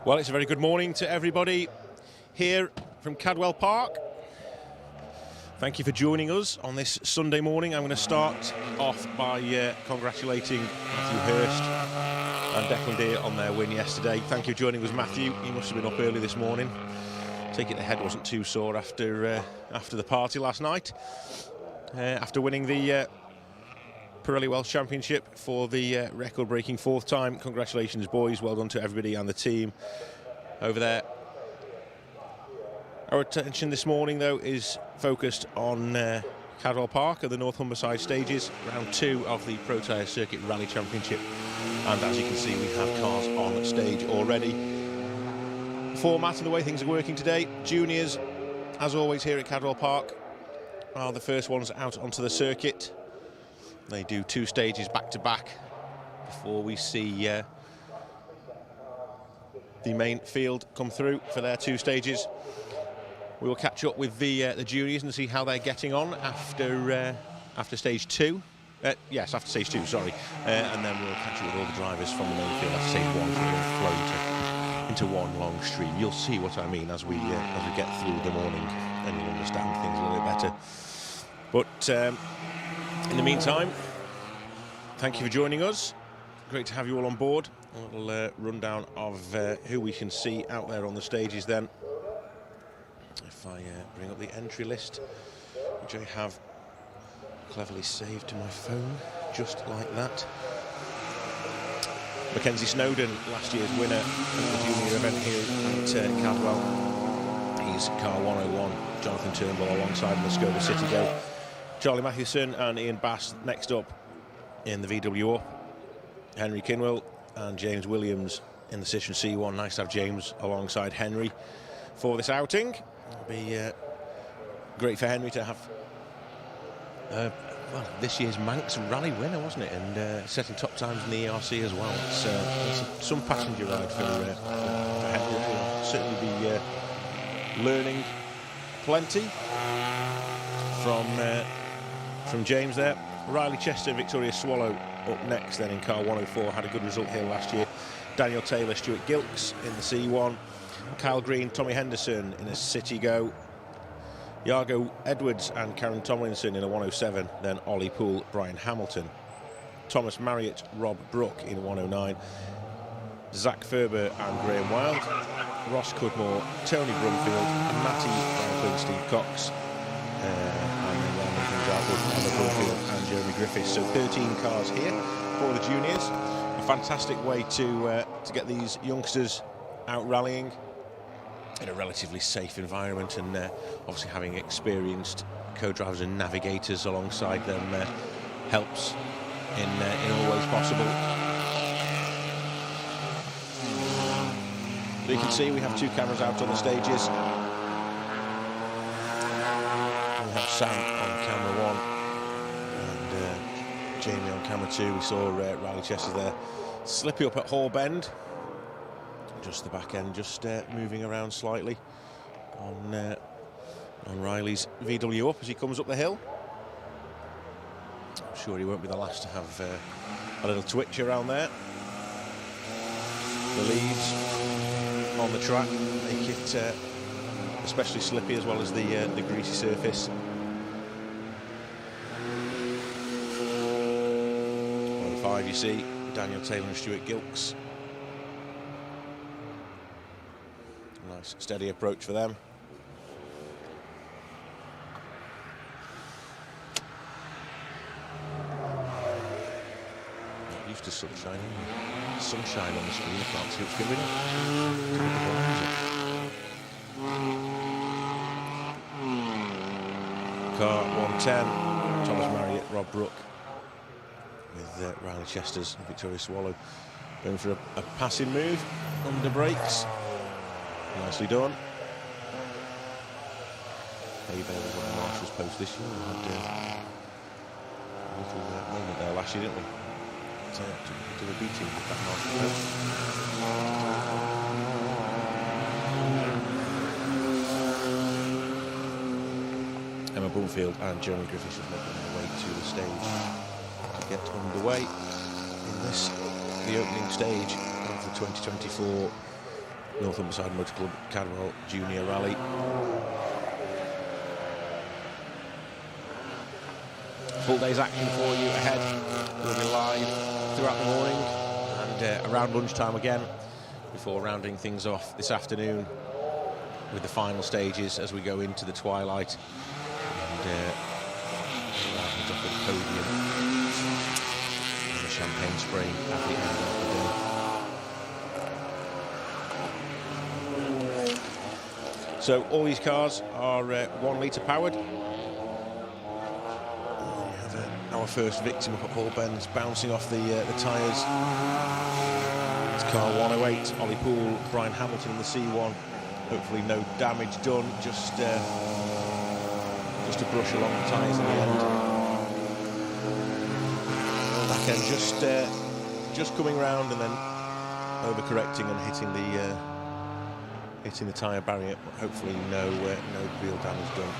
Well, it's a very good morning to everybody here from Cadwell Park. Thank you for joining us on this Sunday morning. I'm going to start off by congratulating Matthew Hurst and Declan Deere on their win yesterday. Thank you for joining us, Matthew. You must have been up early this morning. Take it the head wasn't too sore after the party last night. After winning the Pirelli Welsh Championship for the record-breaking fourth time. Congratulations, boys. Well done to everybody and the team over there. Our attention this morning, though, is focused on Cadwell Park at the North Humberside stages, round 2 of the Pro Tyre Circuit Rally Championship. And as you can see, we have cars on stage already. The format and the way things are working today, juniors, as always here at Cadwell Park, are the first ones out onto the circuit. They do 2 stages back to back before we see the main field come through for their 2 stages. We will catch up with the juniors and see how they're getting on after stage 2. Yes, after stage 2, sorry. And then we'll catch up with all the drivers from the main field after stage 1, so we'll flow into one long stream. You'll see what I mean as we get through the morning, and you'll understand things a little bit better. But in the meantime, thank you for joining us. Great to have you all on board. A little rundown of who we can see out there on the stages then. If I bring up the entry list, which I have cleverly saved to my phone, just like that. Mackenzie Snowden, last year's winner of the junior event here at Cadwell. He's car 101, Jonathan Turnbull alongside the Skoda City Go. Charlie Mathewson and Ian Bass next up in the VW Up. Henry Kinwell and James Williams in the Citroen C1. Nice to have James alongside Henry for this outing. It'll be great for Henry to have this year's Manx Rally winner, wasn't it? And setting top times in the ERC as well. It's some passenger ride for Henry. He'll certainly be learning plenty from James there. Riley Chester, Victoria Swallow up next then in car 104. Had a good result here last year. Daniel Taylor, Stuart Gilks in the C1. Kyle Green, Tommy Henderson in a City Go. Yargo Edwards and Karen Tomlinson in a 107. Then Ollie Poole, Brian Hamilton. Thomas Marriott, Rob Brook in 109. Zach Ferber and Graham Wild. Ross Cudmore, Tony Brumfield, Matty Franklin, Steve Cox. And then rounding things out with Emma Brumfield and Jeremy Griffiths. So 13 cars here for the juniors. A fantastic way to get these youngsters out rallying in a relatively safe environment, and obviously having experienced co-drivers and navigators alongside them helps in all ways possible. So you can see we have 2 cameras out on the stages. We have Sam on camera 1 and Jamie on camera 2. We saw Riley Chester there slippy up at Hall Bend. Just the back end, just moving around slightly on Riley's VW Up as he comes up the hill. I'm sure he won't be the last to have a little twitch around there. The leaves on the track make it especially slippy, as well as the greasy surface. On 5 you see Daniel Taylor and Stuart Gilks. Nice steady approach for them. Not used to sunshine on the screen. I can't see what's going on. Car 110, Thomas Marriott, Rob Brook, with Riley Chester's and Victoria Swallow going for a passing move under brakes. Nicely done. Hay Bale was on the Marshalls post this year. We had a little moment there last year, didn't we? Took a bit of a beating with that Marshalls post. Emma Brumfield and Jeremy Griffiths are making their way to the stage to get underway in this, the opening stage of the 2024 North Humberside Motor Club Cadwell Junior Rally. Full day's action for you ahead. We'll be live throughout the morning and around lunchtime again, before rounding things off this afternoon with the final stages as we go into the twilight. And rounds off with the podium and the champagne spray at the end of the day. So all these cars are 1 litre powered. Our first victim up at Hall Bends, bouncing off the tyres. It's car 108, Ollie Poole, Brian Hamilton in the C1. Hopefully no damage done, just a brush along the tyres in the end. Back end just coming round and then overcorrecting and hitting the tyre barrier. Hopefully no real damage done.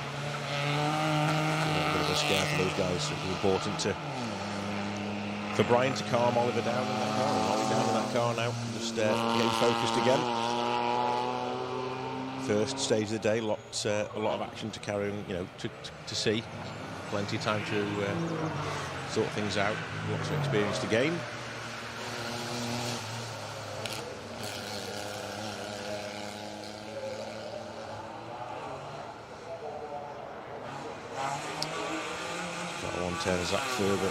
A scare for those guys. It was important for Brian to calm Oliver down in that car, and Ollie down in that car now, just getting focused again. First stage of the day, a lot of action to carry on, to see. Plenty of time to sort things out, lots of experience to gain. Turn Zach further making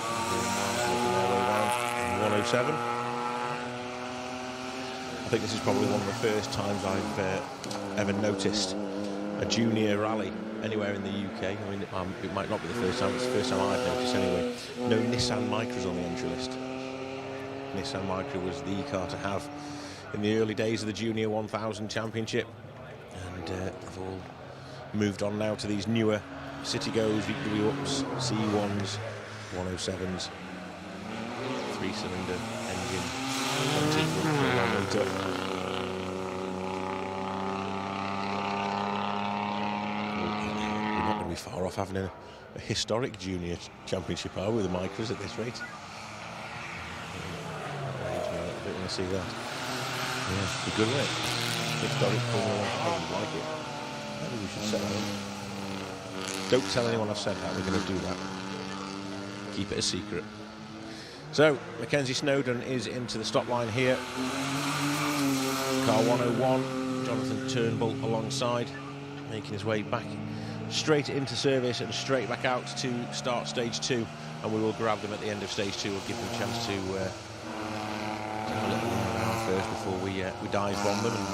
their way around 107. I think this is probably one of the first times I've ever noticed a junior rally anywhere in the UK. I mean, it might not be the first time, it's the first time I've noticed anyway. No Nissan Micras on the entry list. Nissan Micra was the car to have in the early days of the Junior 1000 Championship, and they've all moved on now to these newer City Goes, VW Ups, C1s, 107s, 3-cylinder engine, 1 litre. We're not going to be far off having a historic junior championship, are we, with the Micras at this rate? I want to see that. Yeah, it'd be good, wouldn't it? Historic Formula 1, I like it. Maybe we should set that up. Don't tell anyone I've said that, we're going to do that. Keep it a secret. So, Mackenzie Snowden is into the stop line here. Car 101, Jonathan Turnbull alongside, making his way back straight into service and straight back out to start stage 2. And we will grab them at the end of stage 2. We'll give them a chance to have a little run around first before we dive bomb them and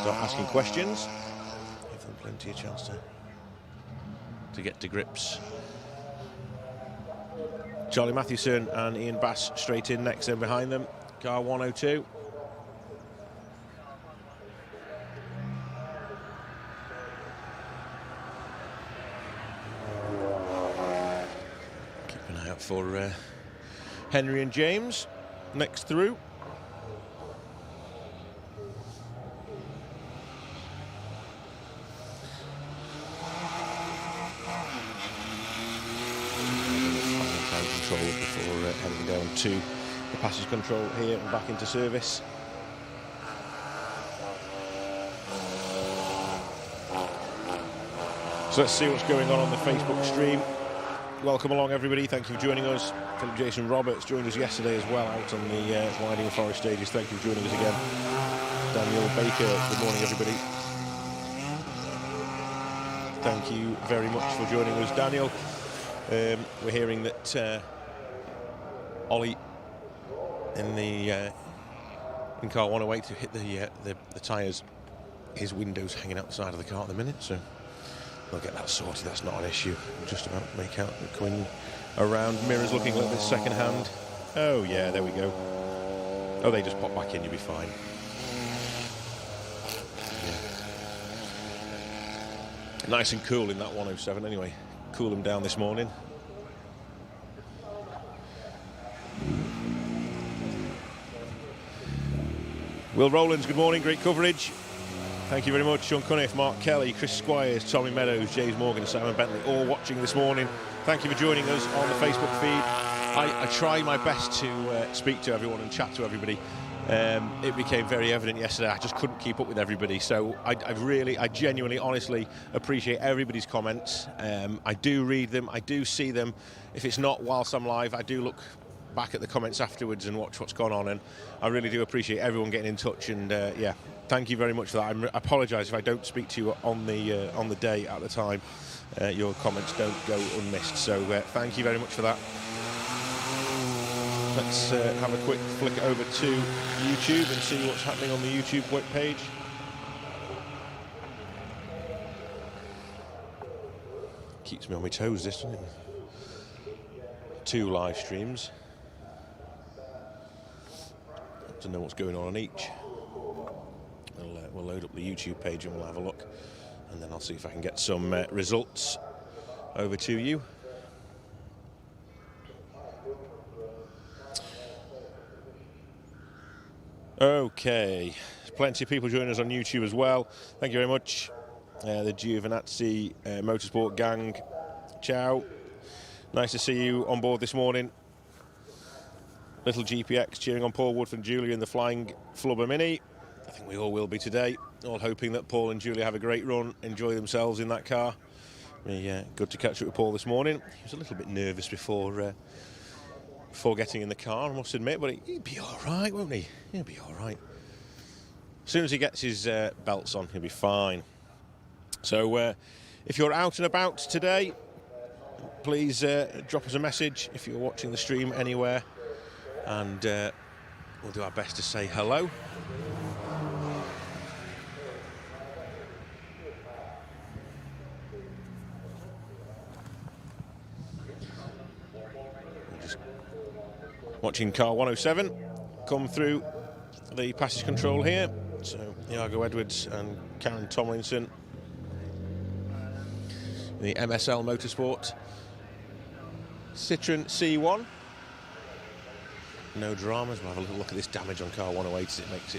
start asking questions. Give them plenty of chance to get to grips. Charlie Mathewson and Ian Bass straight in next, then behind them. Car 102. Keep an eye out for Henry and James next through. Before heading down to the passage control here and back into service. So let's see what's going on the Facebook stream. Welcome along, everybody. Thank you for joining us. Philip Jason Roberts joined us yesterday as well out on the Winding and Forest stages. Thank you for joining us again. Daniel Baker, good morning, everybody. Thank you very much for joining us, Daniel. We're hearing that Ollie in car 108 to hit the tyres. His window's hanging out the side of the car at the minute, so we'll get that sorted. That's not an issue. We'll just about make out the coming around. Mirrors looking a little bit second hand. Oh yeah, there we go. Oh, they just pop back in. You'll be fine. Yeah. Nice and cool in that 107 anyway. Cool them down this morning. Will Rowlands, good morning, great coverage. Thank you very much. Sean Cunniff, Mark Kelly, Chris Squires, Tommy Meadows, James Morgan, Simon Bentley, all watching this morning. Thank you for joining us on the Facebook feed. I try my best to speak to everyone and chat to everybody. it became very evident yesterday I just couldn't keep up with everybody. So I genuinely, honestly appreciate everybody's comments. I do read them, I do see them. If it's not whilst I'm live, I do look back at the comments afterwards and watch what's gone on, and I really do appreciate everyone getting in touch. And yeah, thank you very much for that. I apologise if I don't speak to you on the day at the time. Your comments don't go unmissed, so thank you very much for that. Let's have a quick flick over to YouTube and see what's happening on the YouTube webpage. Keeps me on my toes, this, doesn't it? 2 live streams. To know what's going on each. We'll load up the YouTube page and we'll have a look, and then I'll see if I can get some results over to you. Okay, there's plenty of people joining us on YouTube as well. Thank you very much. The Giovinazzi Motorsport gang, ciao. Nice to see you on board this morning. Little GPX cheering on Paul Woodford and Julia in the Flying Flubber Mini. I think we all will be today. All hoping that Paul and Julia have a great run, enjoy themselves in that car. Good to catch up with Paul this morning. He was a little bit nervous before getting in the car, I must admit, but he'll be all right, won't he? He'll be all right. As soon as he gets his belts on, he'll be fine. So if you're out and about today, please drop us a message if you're watching the stream anywhere, and we'll do our best to say hello. Just watching car 107 come through the passage control here. So Iago Edwards and Karen Tomlinson, the MSL Motorsport Citroen C1. No dramas. We'll have a little look at this damage on car 108 as it makes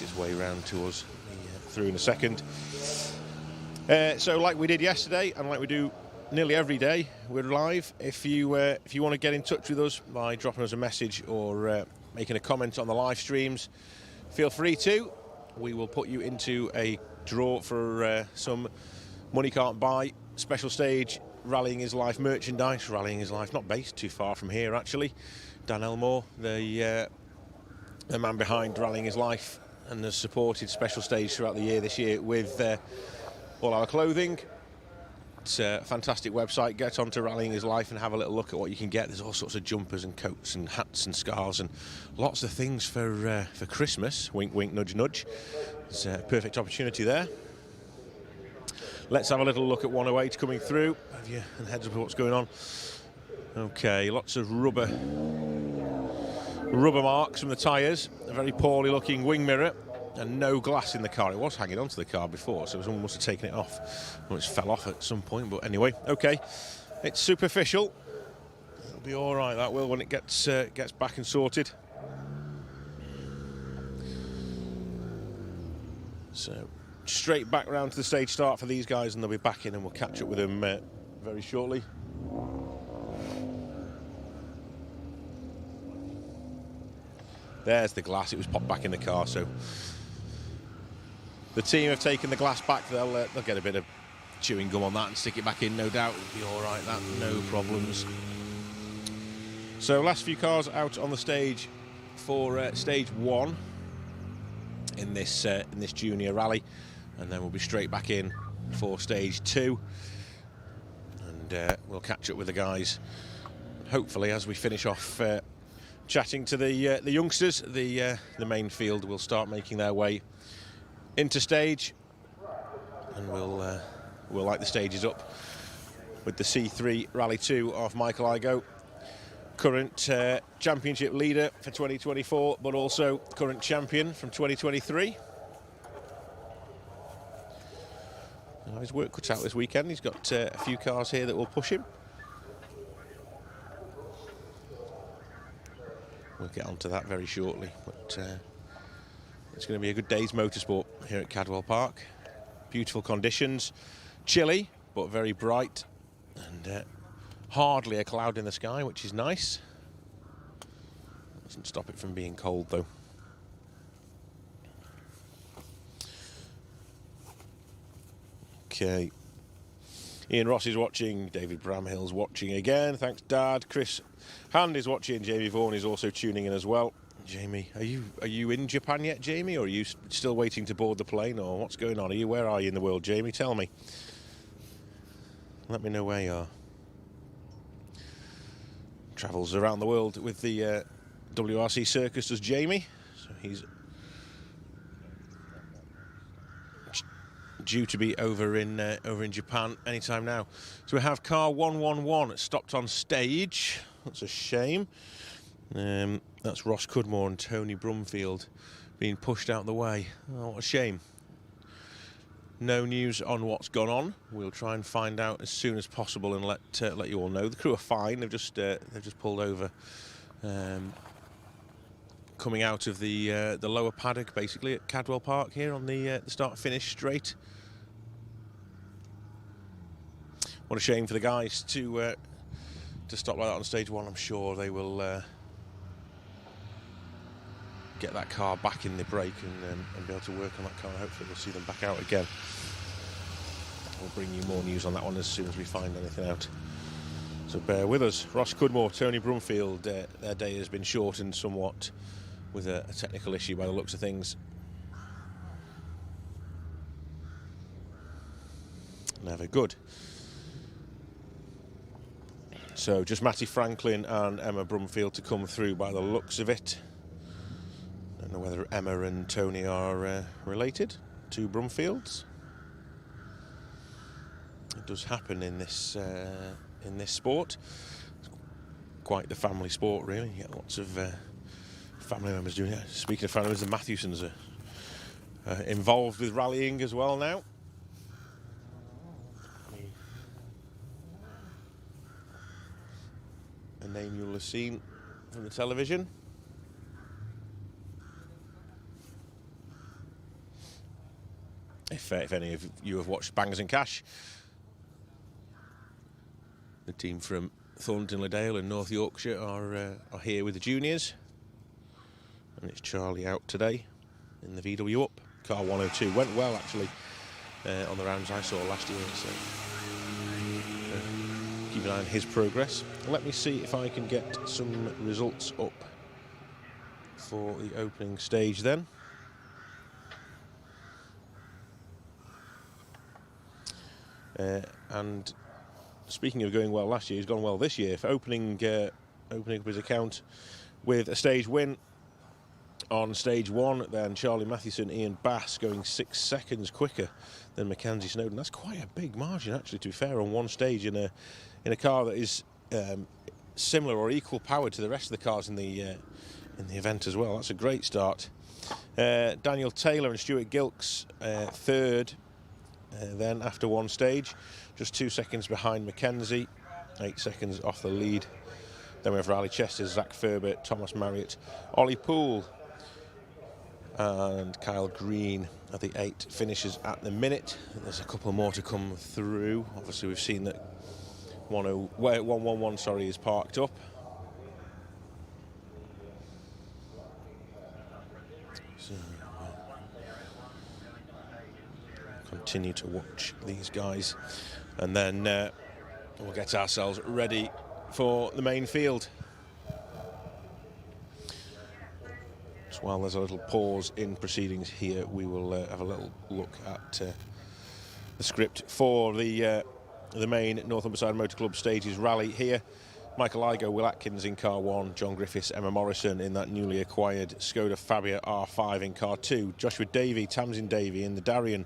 its way round to us through in a second. So like we did yesterday, and like we do nearly every day, we're live. If you want to get in touch with us by dropping us a message or making a comment on the live streams, feel free to. We will put you into a draw for some Money Can't Buy special stage Rallying His Life merchandise. Rallying His Life, not based too far from here actually. Dan Elmore, the man behind Rallying His Life, and has supported special stage throughout the year this year with all our clothing. It's a fantastic website. Get onto Rallying His Life and have a little look at what you can get. There's all sorts of jumpers and coats and hats and scarves and lots of things for Christmas. Wink, wink, nudge, nudge. It's a perfect opportunity there. Let's have a little look at 108 coming through. Have you a heads up of what's going on? Okay, lots of rubber marks from the tyres. A very poorly looking wing mirror. And no glass in the car. It was hanging onto the car before, so someone must have taken it off. Well, it fell off at some point, but anyway, okay. It's superficial. It'll be all right, that will, when it gets back and sorted. So, straight back round to the stage start for these guys, and they'll be back in, and we'll catch up with them very shortly. There's the glass. It was popped back in the car, so the team have taken the glass back. They'll get a bit of chewing gum on that and stick it back in, no doubt. It'll be all right, that, no problems. So last few cars out on the stage for stage 1 in this junior rally, and then we'll be straight back in for stage 2, and we'll catch up with the guys hopefully as we finish off chatting to the youngsters. The main field will start making their way into stage, and we'll light the stages up with the C3 Rally 2 of Michael Igoe, current championship leader for 2024, but also current champion from 2023. His work cut out this weekend. He's got a few cars here that will push him. We'll get onto that very shortly, but it's going to be a good day's motorsport here at Cadwell Park. Beautiful conditions, chilly but very bright, and hardly a cloud in the sky, which is nice. Doesn't stop it from being cold though. Okay. Ian Ross is watching. David Bramhill's watching again. Thanks, Dad. Chris Hand is watching. Jamie Vaughan is also tuning in as well. Jamie, are you in Japan yet, Jamie, or are you still waiting to board the plane, or what's going on? Where are you in the world, Jamie? Tell me. Let me know where you are. Travels around the world with the WRC Circus, does Jamie. So he's due to be over in Japan anytime now. So we have car 111 stopped on stage. That's a shame. That's Ross Cudmore and Tony Brumfield being pushed out of the way. Oh, what a shame. No news on what's gone on. We'll try and find out as soon as possible and let you all know. The crew are fine. They've just pulled over, coming out of the lower paddock, basically at Cadwell Park here on the start-finish straight. What a shame for the guys to stop like that on stage one. I'm sure they will get that car back in the break and be able to work on that car. Hopefully we'll see them back out again. We'll bring you more news on that one as soon as we find anything out. So bear with us. Ross Cudmore, Tony Brumfield, their day has been shortened somewhat with a technical issue by the looks of things. Never good. So just Matty Franklin and Emma Brumfield to come through by the looks of it. Don't know whether Emma and Tony are related to Brumfields. It does happen in this sport. It's quite the family sport, really. You get lots of family members doing it. Speaking of family members, the Matthewsons are involved with rallying as well now. A name you'll have seen from the television. If any of you have watched Bangers and Cash, the team from Thornton Le Dale in North Yorkshire are here with the juniors, and it's Charlie out today in the VW Up. Car 102 went well actually on the rounds I saw last year, so keep an eye on his progress. Let me see if I can get some results up for the opening stage then. And speaking of going well last year, he's gone well this year. For opening up his account with a stage win on stage one, then Charlie Mathewson, Ian Bass going 6 seconds quicker than Mackenzie Snowden. That's quite a big margin, actually, to be fair, on one stage in a car that is similar or equal powered to the rest of the cars in the event as well. That's a great start. Daniel Taylor and Stuart Gilks third. Then after one stage, just 2 seconds behind Mackenzie, 8 seconds off the lead. Then we have Riley Chester, Zach Ferbert, Thomas Marriott, Ollie Poole and Kyle Green are the 8 finishers at the minute. There's a couple more to come through. Obviously we've seen that 111 is parked up. So continue to watch these guys, and then we'll get ourselves ready for the main field. So while there's a little pause in proceedings here, we will have a little look at the script for the main Northumberside Motor Club Stages rally here. Michael Igo, Will Atkins in car 1, John Griffiths, Emma Morrison in that newly acquired Skoda Fabia R5 in car 2, Joshua Davey, Tamsin Davey in the Darien.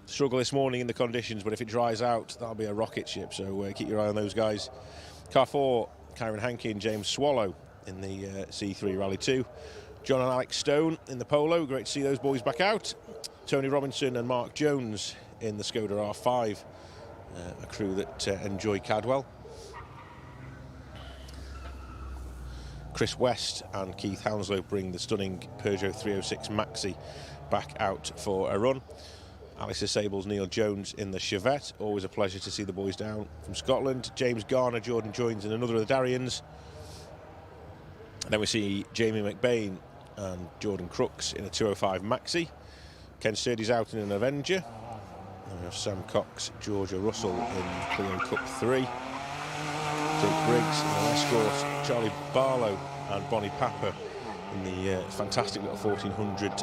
Struggle this morning in the conditions, but if it dries out, that'll be a rocket ship, so keep your eye on those guys. Car 4, Kyron Hankey and James Swallow in the C3 Rally 2. John and Alex Stone in the Polo, great to see those boys back out. Tony Robinson and Mark Jones in the Skoda R5, a crew that enjoy Cadwell. Chris West and Keith Hounslow bring the stunning Peugeot 306 Maxi back out for a run. Alistair Sable's Neil Jones in the Chevette. Always a pleasure to see the boys down from Scotland. James Garner, Jordan Joins in another of the Darians. And then we see Jamie McBain and Jordan Crooks in a 205 Maxi. Ken Sturdy's out in an Avenger. And we have Sam Cox, Georgia Russell in Clio Cup 3. Jake Briggs in the escort, Charlie Barlow and Bonnie Papa in the fantastic little 1400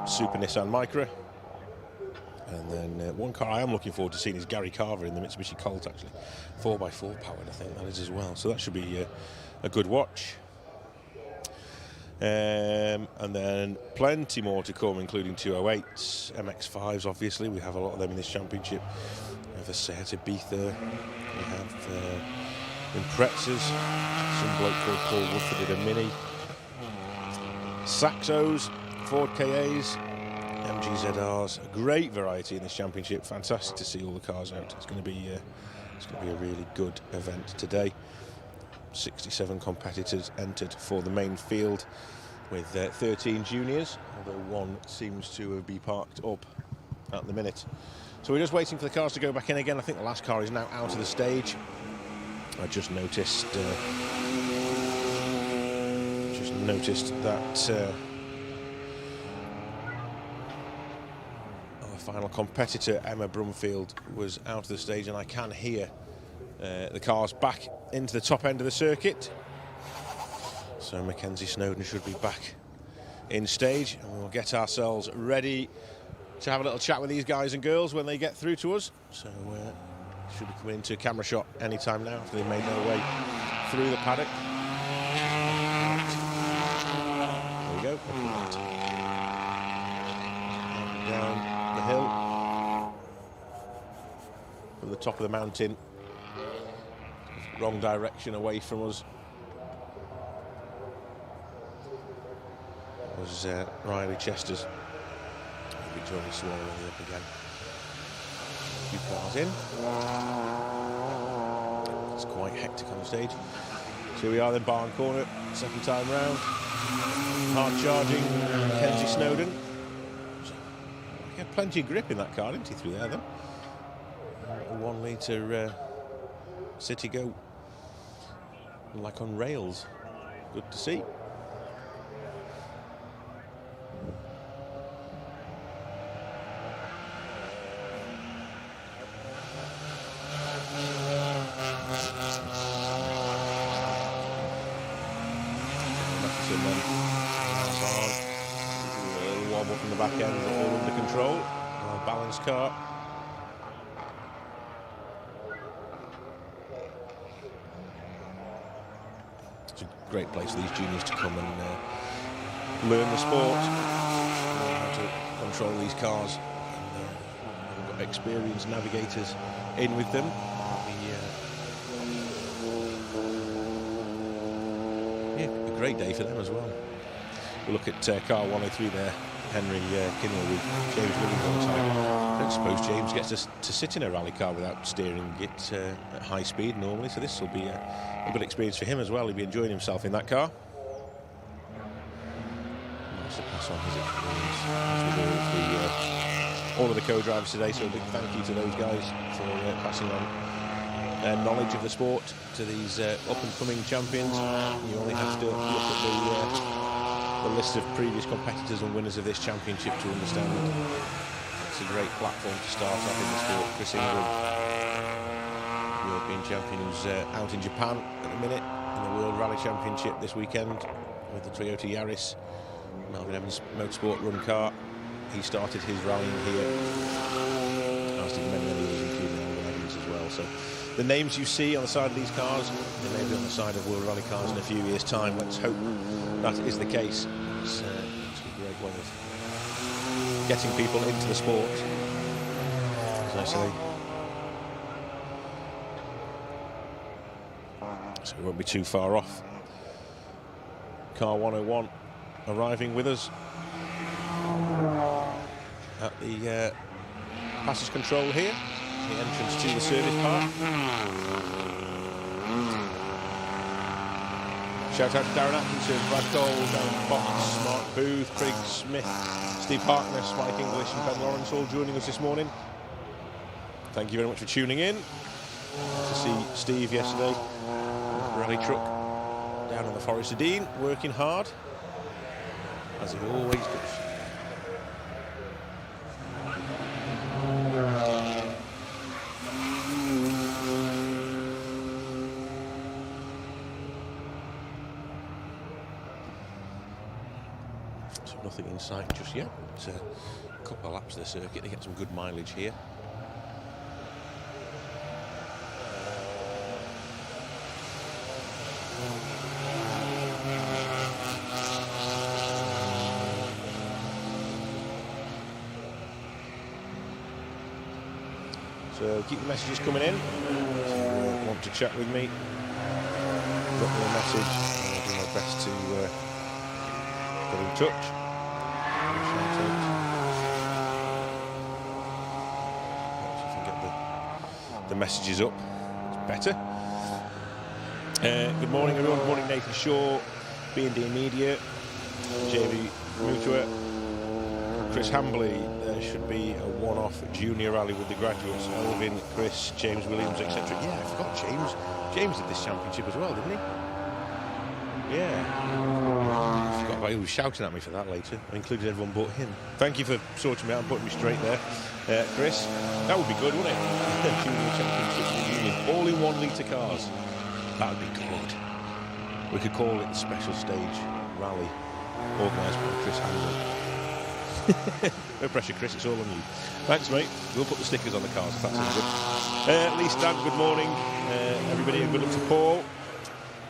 Super Nissan Micra. And then one car I am looking forward to seeing is Gary Carver in the Mitsubishi Colt, actually. 4x4 powered, I think that is as well. So that should be a good watch. And then plenty more to come, including 208s, MX-5s, obviously. We have a lot of them in this championship. We have the Seat Ibiza. We have Imprezas. Some bloke called Paul Woodford did a Mini. Saxos, Ford KAs, MGZRs. A great variety in this championship. Fantastic to see all the cars out. It's going to be a really good event today. 67 competitors entered for the main field, with 13 juniors, although one seems to be parked up at the minute. So we're just waiting for the cars to go back in again. I think the last car is now out of the stage. I just noticed that our final competitor, Emma Brumfield, was out of the stage, and I can hear the cars back into the top end of the circuit. So Mackenzie Snowden should be back in stage, and we'll get ourselves ready to have a little chat with these guys and girls when they get through to us. So should be coming into a camera shot any time now after they've made their way through the paddock. There we go. And down the hill from the top of the mountain. Wrong direction away from us. That was Riley Chester's. Victoria Swallow up again. A few cars in. It's quite hectic on the stage. So here we are then, Barn Corner, second time round. Hard charging Mackenzie Snowden. He had plenty of grip in that car, didn't he, through there then? A 1 litre Citigo, like on rails. Good to see. Wobble from the back end, all under control. A balanced car. It's a great place for these juniors to come and learn the sport, learn how to control these cars. And, we've got experienced navigators in with them. A great day for them as well. We'll look at car 103 there, Henry Kinnell with James Williams on the side. I don't suppose James gets to sit in a rally car without steering it at high speed normally, so this will be a good experience for him as well. He'll be enjoying himself in that car. Nice to pass on his experience as we do all of the co-drivers today, so a big thank you to those guys for passing on their knowledge of the sport to these up-and-coming champions. You only have to look at the list of previous competitors and winners of this championship to understand that it's a great platform to start off in the sport. Chris Ingram, European champion, who's out in Japan at the minute in the World Rally Championship this weekend with the Toyota Yaris. Melvin Evans Motorsport run car. He started his rallying here, as did many others, including Melvin Evans as well. So the names you see on the side of these cars, they may be on the side of World Rally cars in a few years' time. Let's hope that is the case. It's a great way of getting people into the sport, as I say. So we won't be too far off. Car 101 arriving with us at the passage control here, the entrance to the service park. Shout out to Darren Atkinson, Brad Cole, Darren Fox, Mark Booth, Craig Smith, Steve Harkness, Mike English and Ben Lawrence all joining us this morning. Thank you very much for tuning in. Nice to see Steve yesterday, rally truck down on the Forest of Dean, working hard, as he always does. So nothing in sight just yet. It's a couple of laps of the circuit to get some good mileage here. So keep the messages coming in. If you want to chat with me, drop me a message. I'll do my best to get in touch. Perhaps if I can get the messages up, it's better. Good morning, everyone. Good morning, Nathan Shaw, B&D Media, JB Mutua, Chris Hambley. There should be a one-off junior rally with the graduates, Elvin, Chris, James Williams, etc. Yeah, I forgot James. James did this championship as well, didn't he? Yeah. I forgot about, he was shouting at me for that later. I included everyone but him. Thank you for sorting me out and putting me straight there, Chris. That would be good, wouldn't it? Junior championship reunion. All in 1 litre cars. That would be good. We could call it the special stage rally organised by Chris Hambley. No pressure, Chris, it's all on you. Thanks, mate. We'll put the stickers on the cars if that's any good. Lee Stan, good morning. Everybody, and good luck to Paul.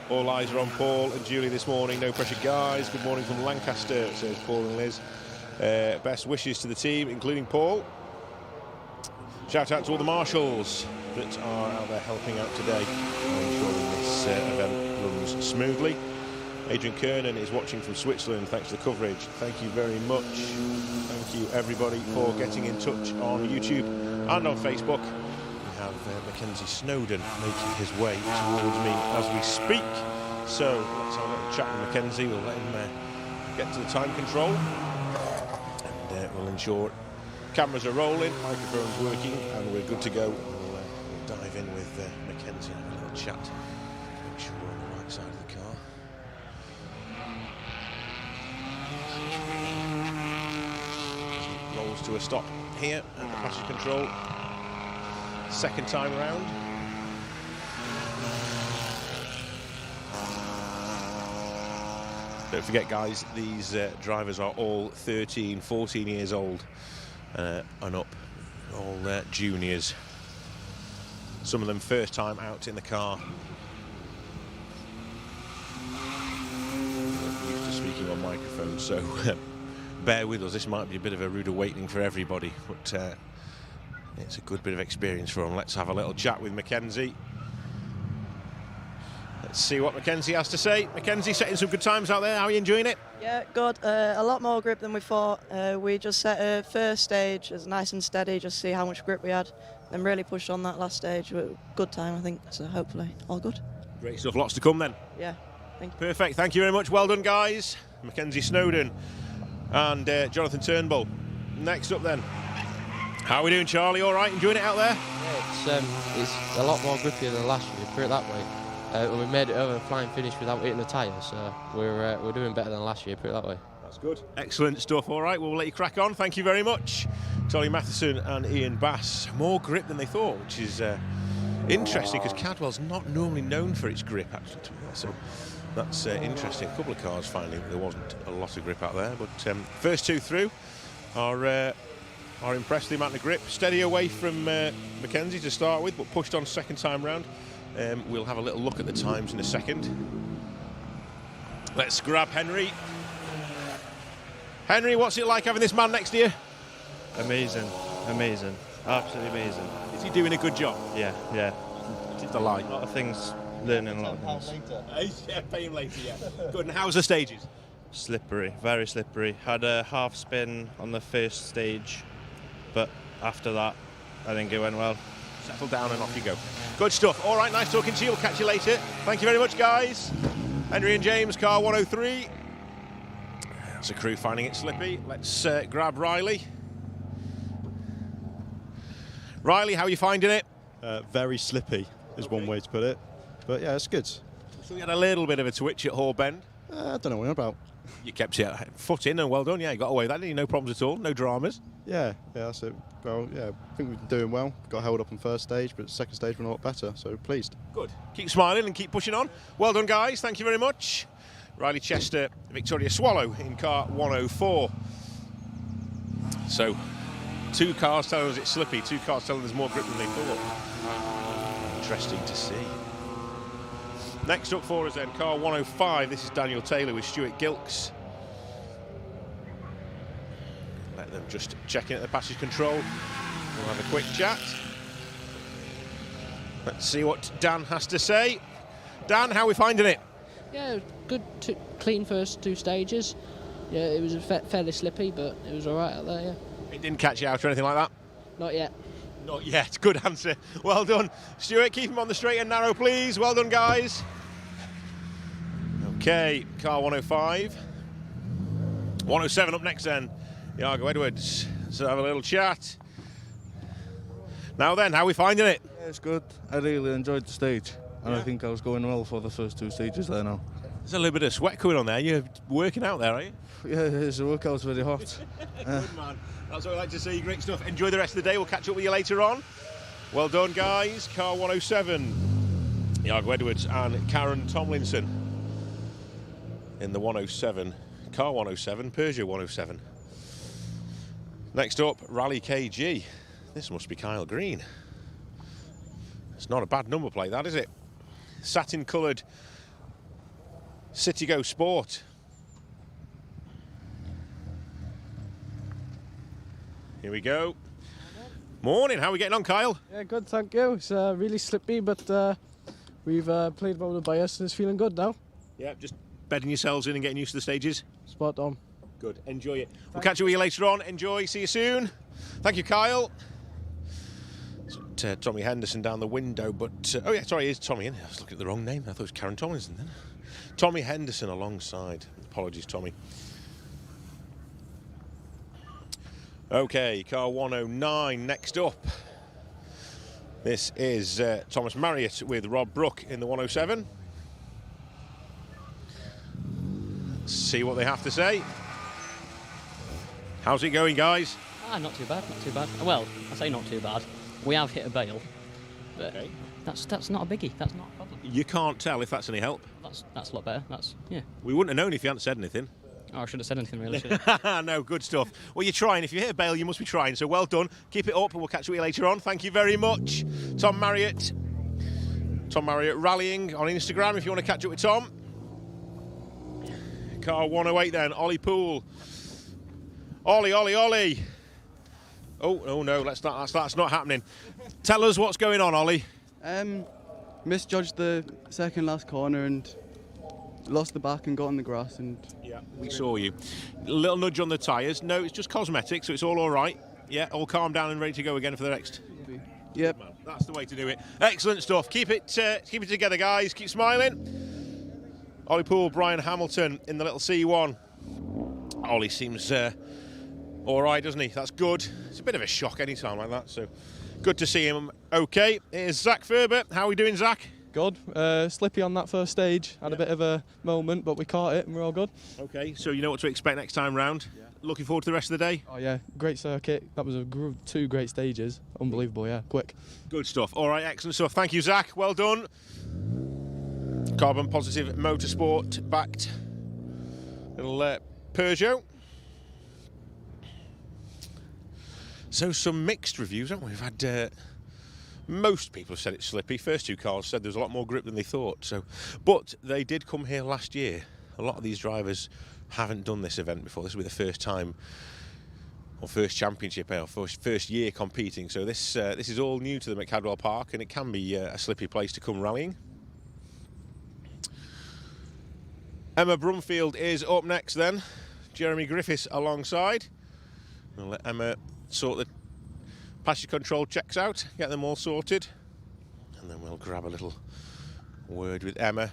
All eyes are on Paul and Julie this morning. No pressure, guys. Good morning from Lancaster, says Paul and Liz. Best wishes to the team, including Paul. Shout out to all the marshals that are out there helping out today, ensuring this event runs smoothly. Adrian Kernan is watching from Switzerland. Thanks for the coverage. Thank you very much. Thank you, everybody, for getting in touch on YouTube and on Facebook. We have Mackenzie Snowden making his way towards me as we speak. So let's have a little chat with Mackenzie. We'll let him get to the time control. And we'll ensure cameras are rolling, microphones working, and we're good to go. We'll dive in with Mackenzie and have a little chat. Make sure we're on the right side of the car. Rolls to a stop here at the passage control. Second time round. Don't forget, guys, these drivers are all 13, 14 years old and up, all juniors. Some of them first time out in the car. I'm used to speaking on microphones, so bear with us. This might be a bit of a rude awakening for everybody, but it's a good bit of experience for them. Let's have a little chat with Mackenzie. Let's see what Mackenzie has to say. Mackenzie, setting some good times out there. How are you enjoying it? Yeah, good. A lot more grip than we thought. We just set a first stage as nice and steady, just see how much grip we had. Then really pushed on that last stage. Good time, I think. So hopefully, all good. Great stuff. Lots to come then. Yeah, thank you. Perfect. Thank you very much. Well done, guys. Mackenzie Snowden and Jonathan Turnbull. Next up then. How are we doing, Charlie? All right? Enjoying it out there? Yeah, it's a lot more grippier than last year, put it that way. We made it over a flying finish without hitting the tyre, so we're doing better than last year, put it that way. That's good. Excellent stuff. All right, we'll let you crack on. Thank you very much. Tolly Matheson and Ian Bass. More grip than they thought, which is interesting because Cadwell's not normally known for its grip, actually. So that's interesting. A couple of cars finding there wasn't a lot of grip out there, but first two through are impressed with the amount of grip. Steady away from Mackenzie to start with, but pushed on second time round. We'll have a little look at the times in a second. Let's grab Henry. Henry, what's it like having this man next to you? Amazing, amazing, absolutely amazing. Is he doing a good job? Yeah, yeah. It's a lie. A lot of things, learning a lot of things. Yeah, pay him later, yeah. Good, and how's the stages? Slippery, very slippery. Had a half spin on the first stage, but after that, I think it went well. Settle down and off you go. Good stuff. All right, nice talking to you. We'll catch you later. Thank you very much, guys. Henry and James, car 103. That's the crew finding it slippy. Let's grab Riley. Riley, how are you finding it? Very slippy is one way to put it. But yeah, it's good. So you had a little bit of a twitch at Hall Bend. I don't know what you're about. You kept your foot in and well done. Yeah, you got away with that, didn't you? No problems at all, no dramas. Yeah, that's it. Well, yeah, I think we've been doing well. Got held up on first stage, but second stage we're a lot better, so pleased. Good. Keep smiling and keep pushing on. Well done, guys. Thank you very much. Riley Chester, Victoria Swallow in car 104. So 2 cars telling us it's slippy, 2 cars telling us more grip than they thought. Interesting to see. Next up for us then, car 105. This is Daniel Taylor with Stuart Gilks. Let them just check in at the passage control. We'll have a quick chat. Let's see what Dan has to say. Dan, how are we finding it? Yeah, good, clean first 2 stages. Yeah, it was fairly slippy, but it was all right out there, yeah. It didn't catch you out or anything like that? Not yet. Not yet. Good answer. Well done. Stuart, keep him on the straight and narrow, please. Well done, guys. Okay, car 105. 107 up next then. Iago Edwards. So have a little chat. Now then, how are we finding it? Yeah, it's good. I really enjoyed the stage. And Yeah. I think I was going well for the first 2 stages there now. There's a little bit of sweat coming on there. You're working out there, are you? Yeah, the workout's very hot. Good man. That's what I like to see. Great stuff. Enjoy the rest of the day. We'll catch up with you later on. Well done, guys. Car 107. Iago Edwards and Karen Tomlinson in the 107. Car 107, Peugeot 107. Next up, Rally KG. This must be Kyle Green. It's not a bad number plate, that, is it? Satin coloured Citigo Sport. Here we go. Morning, how are we getting on, Kyle? Yeah, good, thank you. It's really slippy, but we've played well with bias and it's feeling good now. Yeah, just bedding yourselves in and getting used to the stages. Spot on. Good, enjoy it. We'll catch up with you later on. Enjoy, see you soon. Thank you, Kyle. Tommy Henderson down the window, but oh yeah, sorry, it's Tommy. I was looking at the wrong name. I thought it was Karen Tomlinson then. Tommy Henderson alongside. Apologies, Tommy. Okay, car 109 next up. This is Thomas Marriott with Rob Brook in the 107. Let's see what they have to say. How's it going, guys? Not too bad, not too bad. Well, I say not too bad. We have hit a bail, but Okay. that's not a biggie. That's not a problem. You can't tell if that's any help. That's a lot better. Yeah. We wouldn't have known if you hadn't said anything. Oh, I shouldn't have said anything really. Should I? No, good stuff. Well, you're trying. If you hit a bail, you must be trying. So well done. Keep it up, and we'll catch up with you later on. Thank you very much, Tom Marriott. Tom Marriott rallying on Instagram if you want to catch up with Tom. Car 108 then, Ollie Poole. Ollie. Oh no, that's not happening. Tell us what's going on, Ollie. Misjudged the second last corner and lost the back and got on the grass. And yeah, we saw you. Little nudge on the tyres. No, it's just cosmetic, so it's all right. Yeah, all calm down and ready to go again for the next. Yep. That's the way to do it. Excellent stuff. Keep it together, guys. Keep smiling. Ollie Poole, Brian Hamilton in the little C1. Ollie seems all right, doesn't he? That's good. It's a bit of a shock any time like that, so good to see him. Okay, here's Zach Ferber. How are we doing, Zach? Good. Slippy on that first stage. Had a bit of a moment, but we caught it and we're all good. Okay, so you know what to expect next time round. Yeah. Looking forward to the rest of the day. Oh yeah, great circuit. That was 2 great stages. Unbelievable, yeah. Quick. Good stuff. All right, excellent stuff. Thank you, Zach. Well done. Carbon Positive Motorsport backed little Peugeot. So some mixed reviews, haven't we? We've had most people have said it's slippy. First 2 cars said there was a lot more grip than they thought. So, but they did come here last year. A lot of these drivers haven't done this event before. This will be the first time, or first championship, or first year competing. So this is all new to them at Cadwell Park, and it can be a slippy place to come rallying. Emma Brumfield is up next then. Jeremy Griffiths alongside. We'll let Emma sort the passage control checks out, get them all sorted, and then we'll grab a little word with Emma.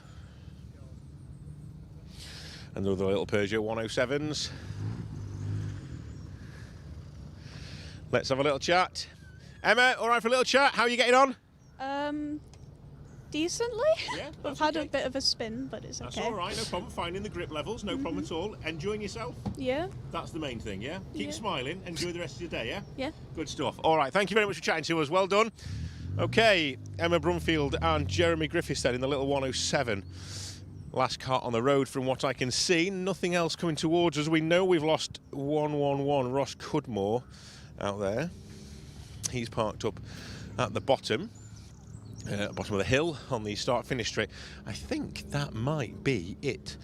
Another little Peugeot 107s. Let's have a little chat. Emma, all right for a little chat? How are you getting on? Decently. Yeah, We've had a bit of a spin, but it's okay. That's all right, no problem. Finding the grip levels, no problem at all. Enjoying yourself? Yeah. That's the main thing, yeah? Keep smiling, enjoy the rest of your day, yeah? Yeah. Good stuff. All right, thank you very much for chatting to us. Well done. Okay, Emma Brumfield and Jeremy Griffiths then in the little 107. Last car on the road from what I can see. Nothing else coming towards us. We know we've lost 111 Ross Cudmore out there. He's parked up at the bottom of the hill on the start-finish straight. I think that might be it.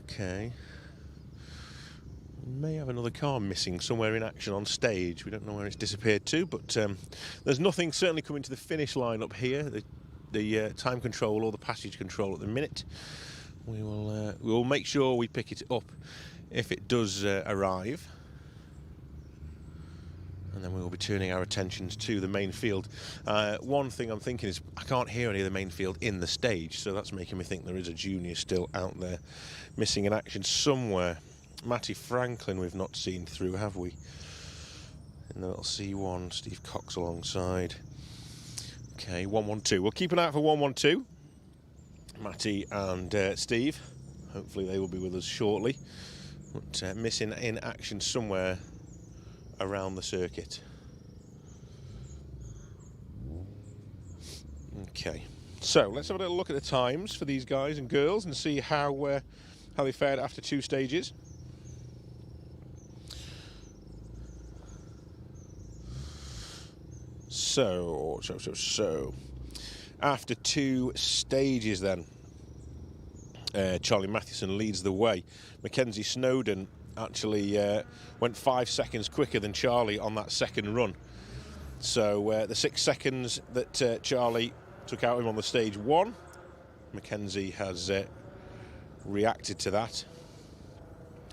Okay. May have another car missing somewhere in action on stage. We don't know where it's disappeared to, but there's nothing certainly coming to the finish line up here. The time control or the passage control at the minute. We will make sure we pick it up if it does arrive, and then we will be turning our attentions to the main field. One thing I'm thinking is I can't hear any of the main field in the stage, so that's making me think there is a junior still out there missing in action somewhere. Matty Franklin we've not seen through, have we? In the little C1, Steve Cox alongside. Okay, 112. We'll keep an eye out for 112. Matty and Steve. Hopefully they will be with us shortly. But missing in action somewhere around the circuit. Okay, so let's have a little look at the times for these guys and girls and see how they fared after 2 stages. So after 2 stages then, Charlie Mathewson leads the way. Mackenzie Snowden actually went 5 seconds quicker than Charlie on that second run. So the 6 seconds that Charlie took out of him on the stage 1, Mackenzie has reacted to that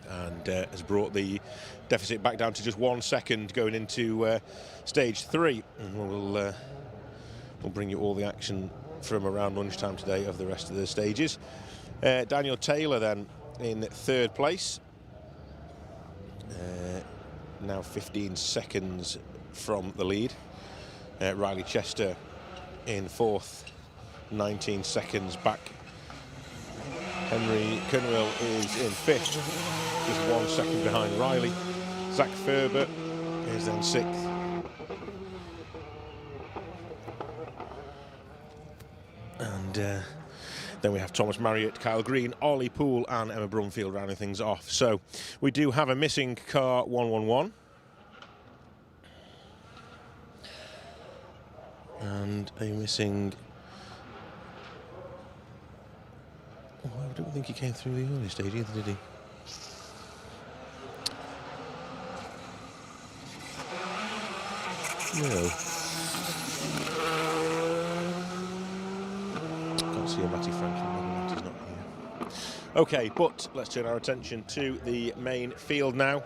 and has brought the deficit back down to just 1 second going into stage 3. And we'll bring you all the action from around lunchtime today of the rest of the stages. Daniel Taylor then in 3rd place, now 15 seconds from the lead. Riley Chester in 4th, 19 seconds back. Henry Cadwell is in 5th, just 1 second behind Riley. Zach Ferber is then 6th. And then we have Thomas Marriott, Kyle Green, Ollie Poole and Emma Brumfield rounding things off. So we do have a missing car 111. And a missing... Oh, I don't think he came through the early stage either, did he? No. Can't see a Matty Franklin, maybe Matty's not here. Okay, but let's turn our attention to the main field now.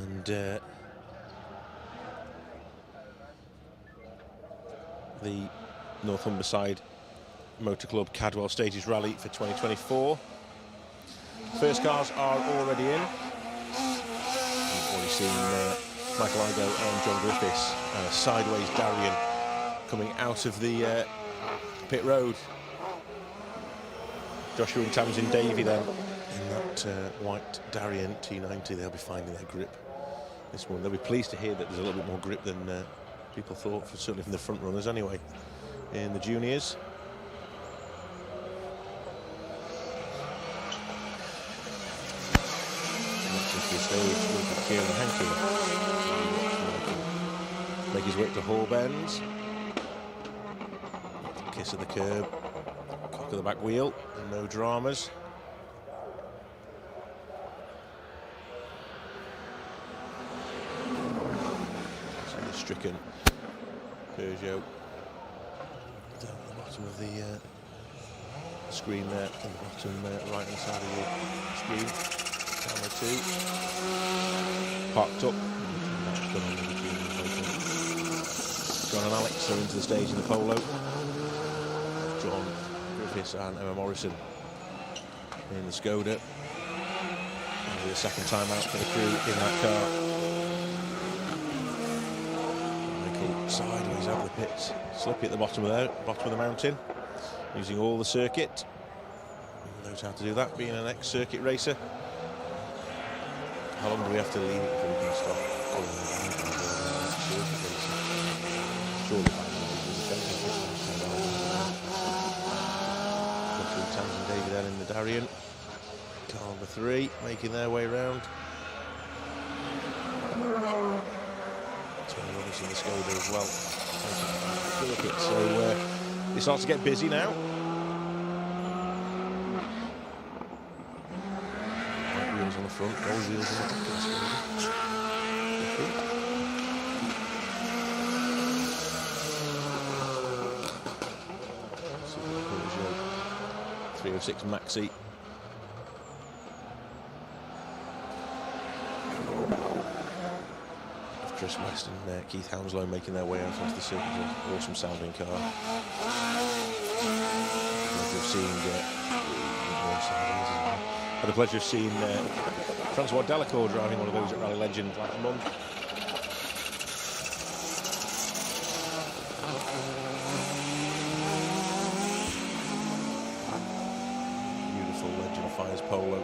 And the North Humberside Motor Club Cadwell Stages Rally for 2024. First cars are already in. We've already seen Michael Igo and John Griffiths, sideways Darien coming out of the pit road. Joshua and Tamsin Davey then in that white Darien T90. They'll be finding their grip this morning. They'll be pleased to hear that there's a little bit more grip than people thought, certainly from the front runners anyway, in the juniors. Kieran Henke make his way to Hall Bends. Kiss of the curb, cock of the back wheel, no dramas. So the stricken Peugeot down at the bottom of the screen there, on the bottom right hand side of the screen. Camera 2 parked up. John and Alex are into the stage in the polo. John Griffiths and Emma Morrison in the Skoda. And the second time out for the crew in that car. Michael sideways out of the pits, slippy at the bottom of the mountain, using all the circuit. He knows how to do that, being an ex-circuit racer. How long do we have to leave it before we can stop? Surely the Darien. Car number 3 making their way round. 20 runners in the Skoda as well. So it starts to get busy now. White wheels on the front, gold wheels on the back of the Skoda. 306 Maxi. Chris West and Keith Hounslow making their way out onto the circuit. An awesome sounding car. Had the pleasure of seeing Francois Delacour driving one of those at Rally Legend last month. Beautiful Legend Fires Polo.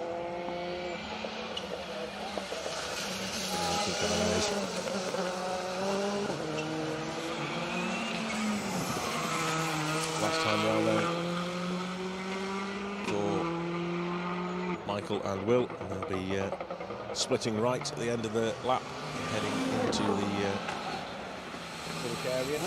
Last time round then for Michael and Will, and they'll be splitting right at the end of the lap, heading into the public area.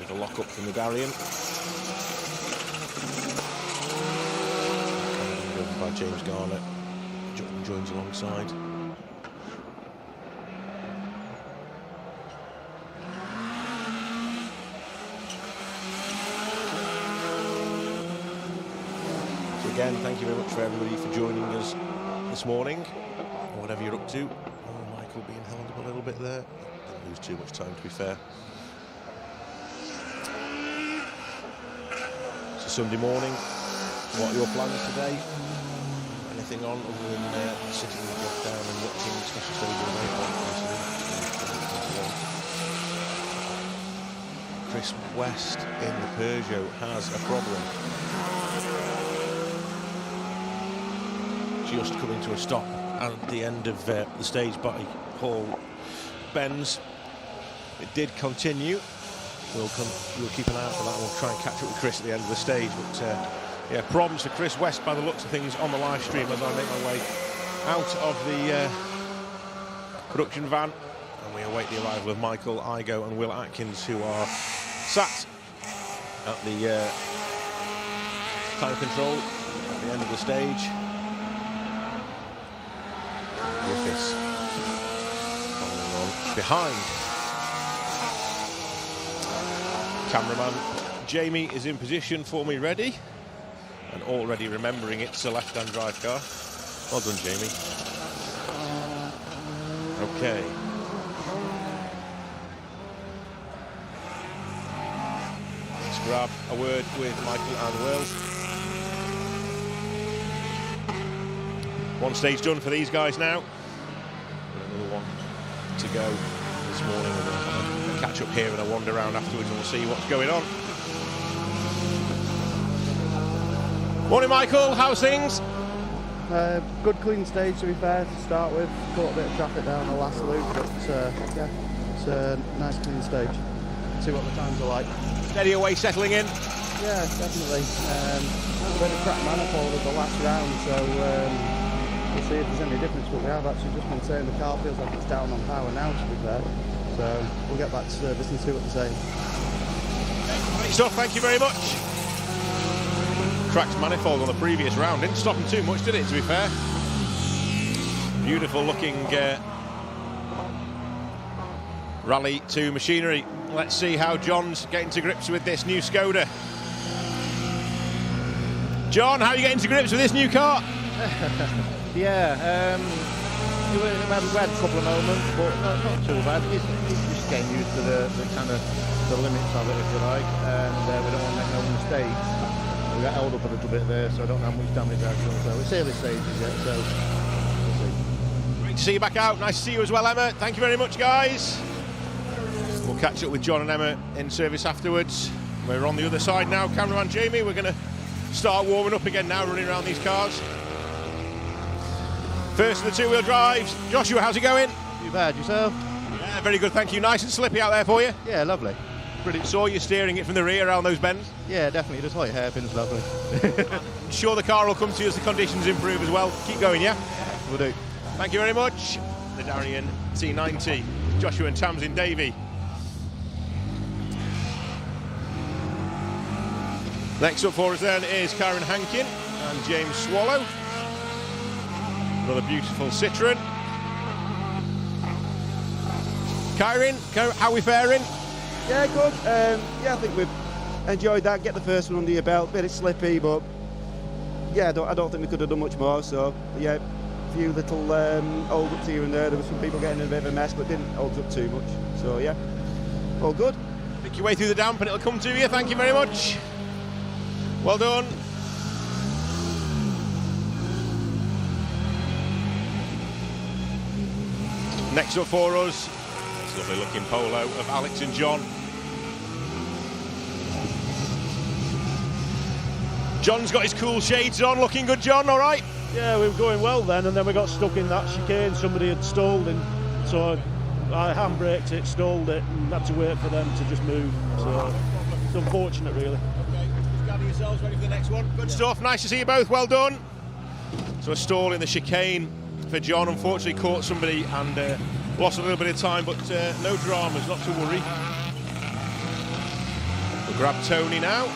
The lock up from the Darien. Driven by James Garnett. Jordan joins alongside. So again, thank you very much for everybody for joining us this morning, or whatever you're up to. Oh, Michael being held up a little bit there. Didn't lose too much time, to be fair. Sunday morning, what are your plans today? Anything on other than sitting with your down and watching Special Stage of Chris West in the Peugeot has a problem. Just coming to a stop at the end of the stage by Paul Benz. It did continue. We'll keep an eye out for that, and we'll try and catch up with Chris at the end of the stage. But yeah, problems for Chris West by the looks of things on the live stream as I make my way out of the production van, and we await the arrival of Michael Igo and Will Atkins, who are sat at the time control at the end of the stage. Griffiths following on behind. Cameraman Jamie is in position for me, ready, and already remembering it's a left-hand drive car. Well done, Jamie. Okay. Let's grab a word with Michael and Will. One stage done for these guys now. Another one to go this morning. We'll catch up here and a wander around afterwards, and we'll see what's going on. Morning, Michael. How's things? Good clean stage, to be fair, to start with. Caught a bit of traffic down the last loop, but yeah, it's a nice clean stage. See what the times are like. Steady away, settling in. Yeah, definitely. A bit of crap manifold at the last round, so we'll see if there's any difference. But we have actually just been saying the car feels like it's down on power now, to be fair. So we'll get back to service and see what they're saying. Great stuff, thank you very much. Cracked manifold on the previous round. Didn't stop him too much, did it, to be fair? Beautiful looking Rally 2 machinery. Let's see how John's getting to grips with this new Skoda. John, how are you getting to grips with this new car? Yeah, we had a couple of moments, but not too bad. It's just getting used to the kind of the limits of it, if you like, and we don't want to make no mistakes. We got held up a little bit there, so I don't know how much damage I've done. So it's early stages yet, so we'll see. Great to see you back out. Nice to see you as well, Emma. Thank you very much, guys. We'll catch up with John and Emma in service afterwards. We're on the other side now. Cameraman Jamie, we're going to start warming up again now, running around these cars. First of the two-wheel drives. Joshua, how's it going? Too bad, yourself? Yeah, very good, thank you. Nice and slippy out there for you? Yeah, lovely. Brilliant. Saw you steering it from the rear around those bends. Yeah, definitely. Just like hairpins, lovely. I'm sure the car will come to you as the conditions improve as well. Keep going, yeah? Will do. Thank you very much. The Darien T90, Joshua and Tamsin Davey. Next up for us then is Karen Hankin and James Swallow. Another beautiful Citroen. Karen, how are we faring? Yeah, good. Yeah, I think we've enjoyed that. Get the first one under your belt. Bit slippy, but yeah, I don't think we could have done much more. So yeah, a few little hold-ups here and there. There were some people getting in a bit of a mess, but didn't hold up too much. So yeah, all good. Pick your way through the damp and it'll come to you. Thank you very much. Well done. Next up for us, this lovely looking polo of Alex and John. John's got his cool shades on, looking good, John, all right? Yeah, we were going well then, and then we got stuck in that chicane. Somebody had stalled, and so I handbraked it, stalled it, and had to wait for them to just move. So it's unfortunate, really. Okay, just gather yourselves ready for the next one. Good stuff, nice to see you both, well done. So a stall in the chicane for John, unfortunately caught somebody and lost a little bit of time, but no dramas, not to worry. We'll grab Tony now.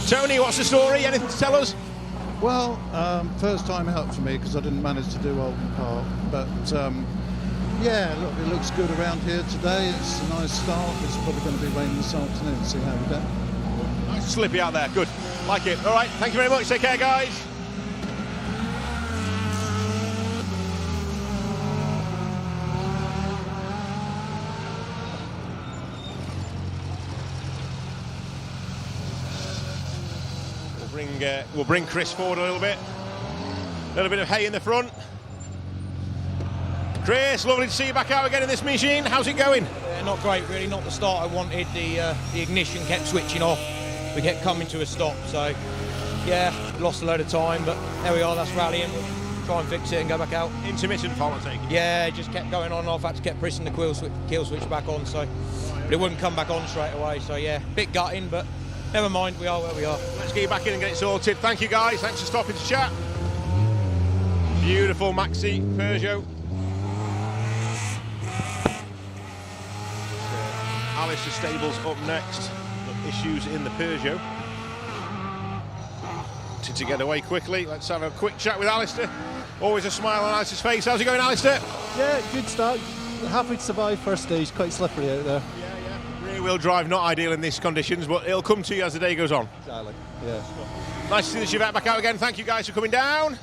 Tony, what's the story? Anything to tell us? Well, first time out for me because I didn't manage to do Alton Park, but yeah, look, it looks good around here today. It's a nice start. It's probably going to be raining this afternoon. See how we go. Nice and slippy out there. Good. Like it. All right. Thank you very much. Take care, guys. We'll bring Chris forward a little bit. A little bit of hay in the front. Chris, lovely to see you back out again in this machine. How's it going? Not great, really. Not the start I wanted. The ignition kept switching off. We kept coming to a stop. So, yeah, lost a load of time. But there we are. That's rallying. We'll try and fix it and go back out. Intermittent fault, I take it? Yeah, it just kept going on and off. Had to keep pressing the kill switch back on. So, but it wouldn't come back on straight away. So, yeah, bit gutting, but never mind. We are where we are. Let's get you back in and get it sorted. Thank you, guys. Thanks for stopping to chat. Beautiful Maxi Peugeot. Alistair Stables up next. Issues in the Peugeot. To get away quickly. Let's have a quick chat with Alistair. Always a smile on Alistair's face. How's it going, Alistair? Yeah, good start. Happy to survive first stage. Quite slippery out there. Rear-wheel drive not ideal in these conditions, but it'll come to you as the day goes on. Exactly. Yeah. Nice to see the Chevette back out again. Thank you guys for coming down.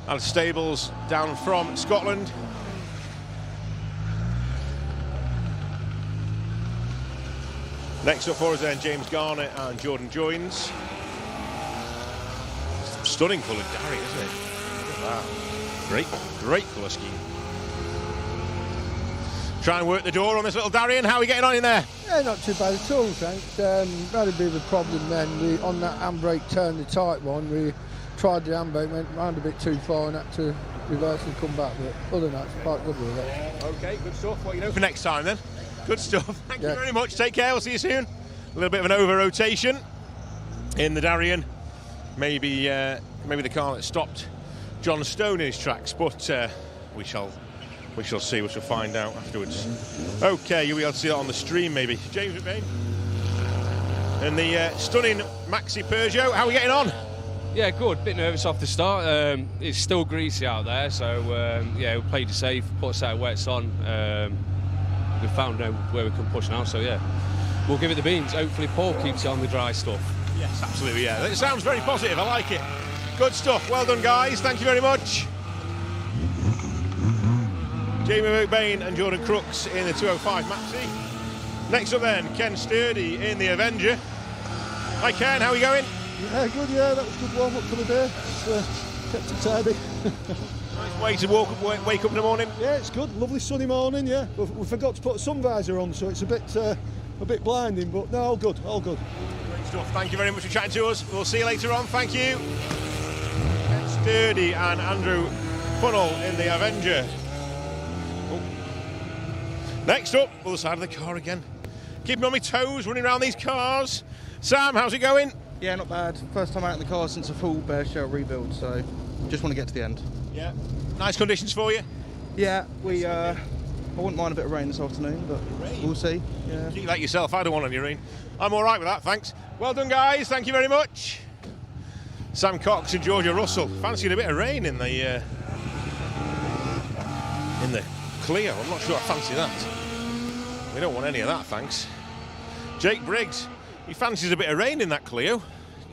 Alistair Stables down from Scotland. Next up for us then, James Garnett and Jordan Joins. Stunning coloured Darien, isn't it? Wow. Great colour scheme. Try and work the door on this little Darien. How are we getting on in there? Yeah, not too bad at all, thanks. Had a bit of a problem then. On that handbrake turn, the tight one, we tried the handbrake, went round a bit too far and had to reverse and come back. But other than that, it's quite good with it. Okay, good stuff. What do you know for next time then? Good stuff. Thank you very much. Take care. We'll see you soon. A little bit of an over-rotation in the Darien. Maybe the car that stopped John Stone in his tracks, but we shall see. We shall find out afterwards. Okay, you'll be able to see that on the stream maybe. James McBain and the stunning Maxi Peugeot. How are we getting on? Yeah, good. Bit nervous off the start. It's still greasy out there, so yeah, we played it safe, put a set of wets on. We found out where we can push now, so yeah, we'll give it the beans. Hopefully Paul keeps it on the dry stuff. Yes, absolutely, yeah. It sounds very positive, I like it. Good stuff, well done guys, thank you very much. Jamie McBain and Jordan Crooks in the 205 Maxi. Next up then, Ken Sturdy in the Avenger. Hi Ken, how are you going? Yeah, good, yeah, that was a good warm-up for the day. Kept it tidy. Nice way to wake up in the morning. Yeah, it's good, lovely sunny morning, yeah. We forgot to put a sun visor on, so it's a bit blinding, but no, all good, all good. stuff. Thank you very much for chatting to us. We'll see you later on. Thank you. Sturdy and Andrew Funnell in the Avenger. Oh. Next up, other side of the car again. Keep me on my toes, running around these cars. Sam, how's it going? Yeah, not bad. First time out in the car since a full bare shell rebuild, so just want to get to the end. Yeah. Nice conditions for you? Yeah, I wouldn't mind a bit of rain this afternoon, but we'll see. Yeah. Keep that yourself. I don't want any rain. I'm all right with that, thanks. Well done, guys. Thank you very much. Sam Cox and Georgia Russell fancied a bit of rain in the Clio. I'm not sure I fancy that. We don't want any of that, thanks. Jake Briggs, he fancies a bit of rain in that Clio.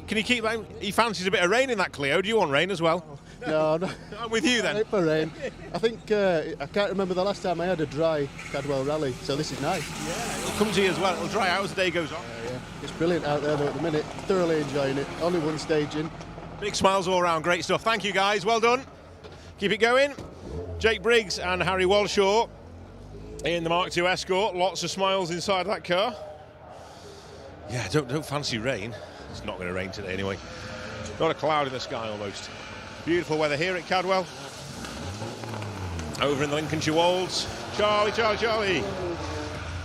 Can you keep that? He fancies a bit of rain in that Clio. Do you want rain as well? No, I'm with you then. For rain. I think I can't remember the last time I had a dry Cadwell rally, so this is nice. Yeah, it'll come to you as well. It'll dry out as the day goes on. Yeah. It's brilliant out there though at the minute. Thoroughly enjoying it. Only one stage in. Big smiles all around. Great stuff. Thank you, guys. Well done. Keep it going. Jake Briggs and Harry Walshaw in the Mark II Escort. Lots of smiles inside that car. Yeah, don't fancy rain. It's not going to rain today anyway. Not a cloud in the sky almost. Beautiful weather here at Cadwell. Over in the Lincolnshire Wolds. Charlie.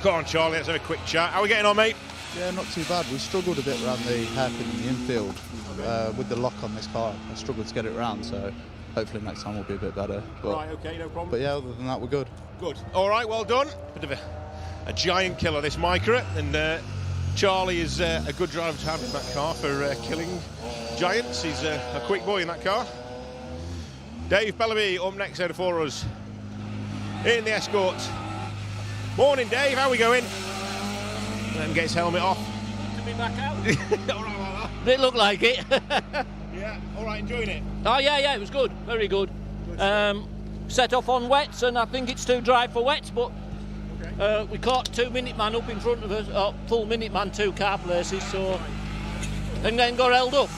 Come on, Charlie, let's have a quick chat. How are we getting on, mate? Yeah, not too bad. We struggled a bit around the hairpin in the infield with the lock on this car. I struggled to get it around, so hopefully next time will be a bit better. But, right, okay, no problem. But yeah, other than that, we're good. Good. All right, well done. Bit of a giant killer, this Micra, and Charlie is a good driver to have in that car for killing giants. He's a quick boy in that car. Dave Bellaby up next there for us in the Escort. Morning, Dave. How are we going? Let him get his helmet off. To be back out. All right, like that. Did it look like it? Yeah. All right, enjoying it. Oh yeah, it was good. Very good. Set off on wets, and I think it's too dry for wets, but we caught 2 Minute Man up in front of us, full Minute Man 2 car places, so and then got held up.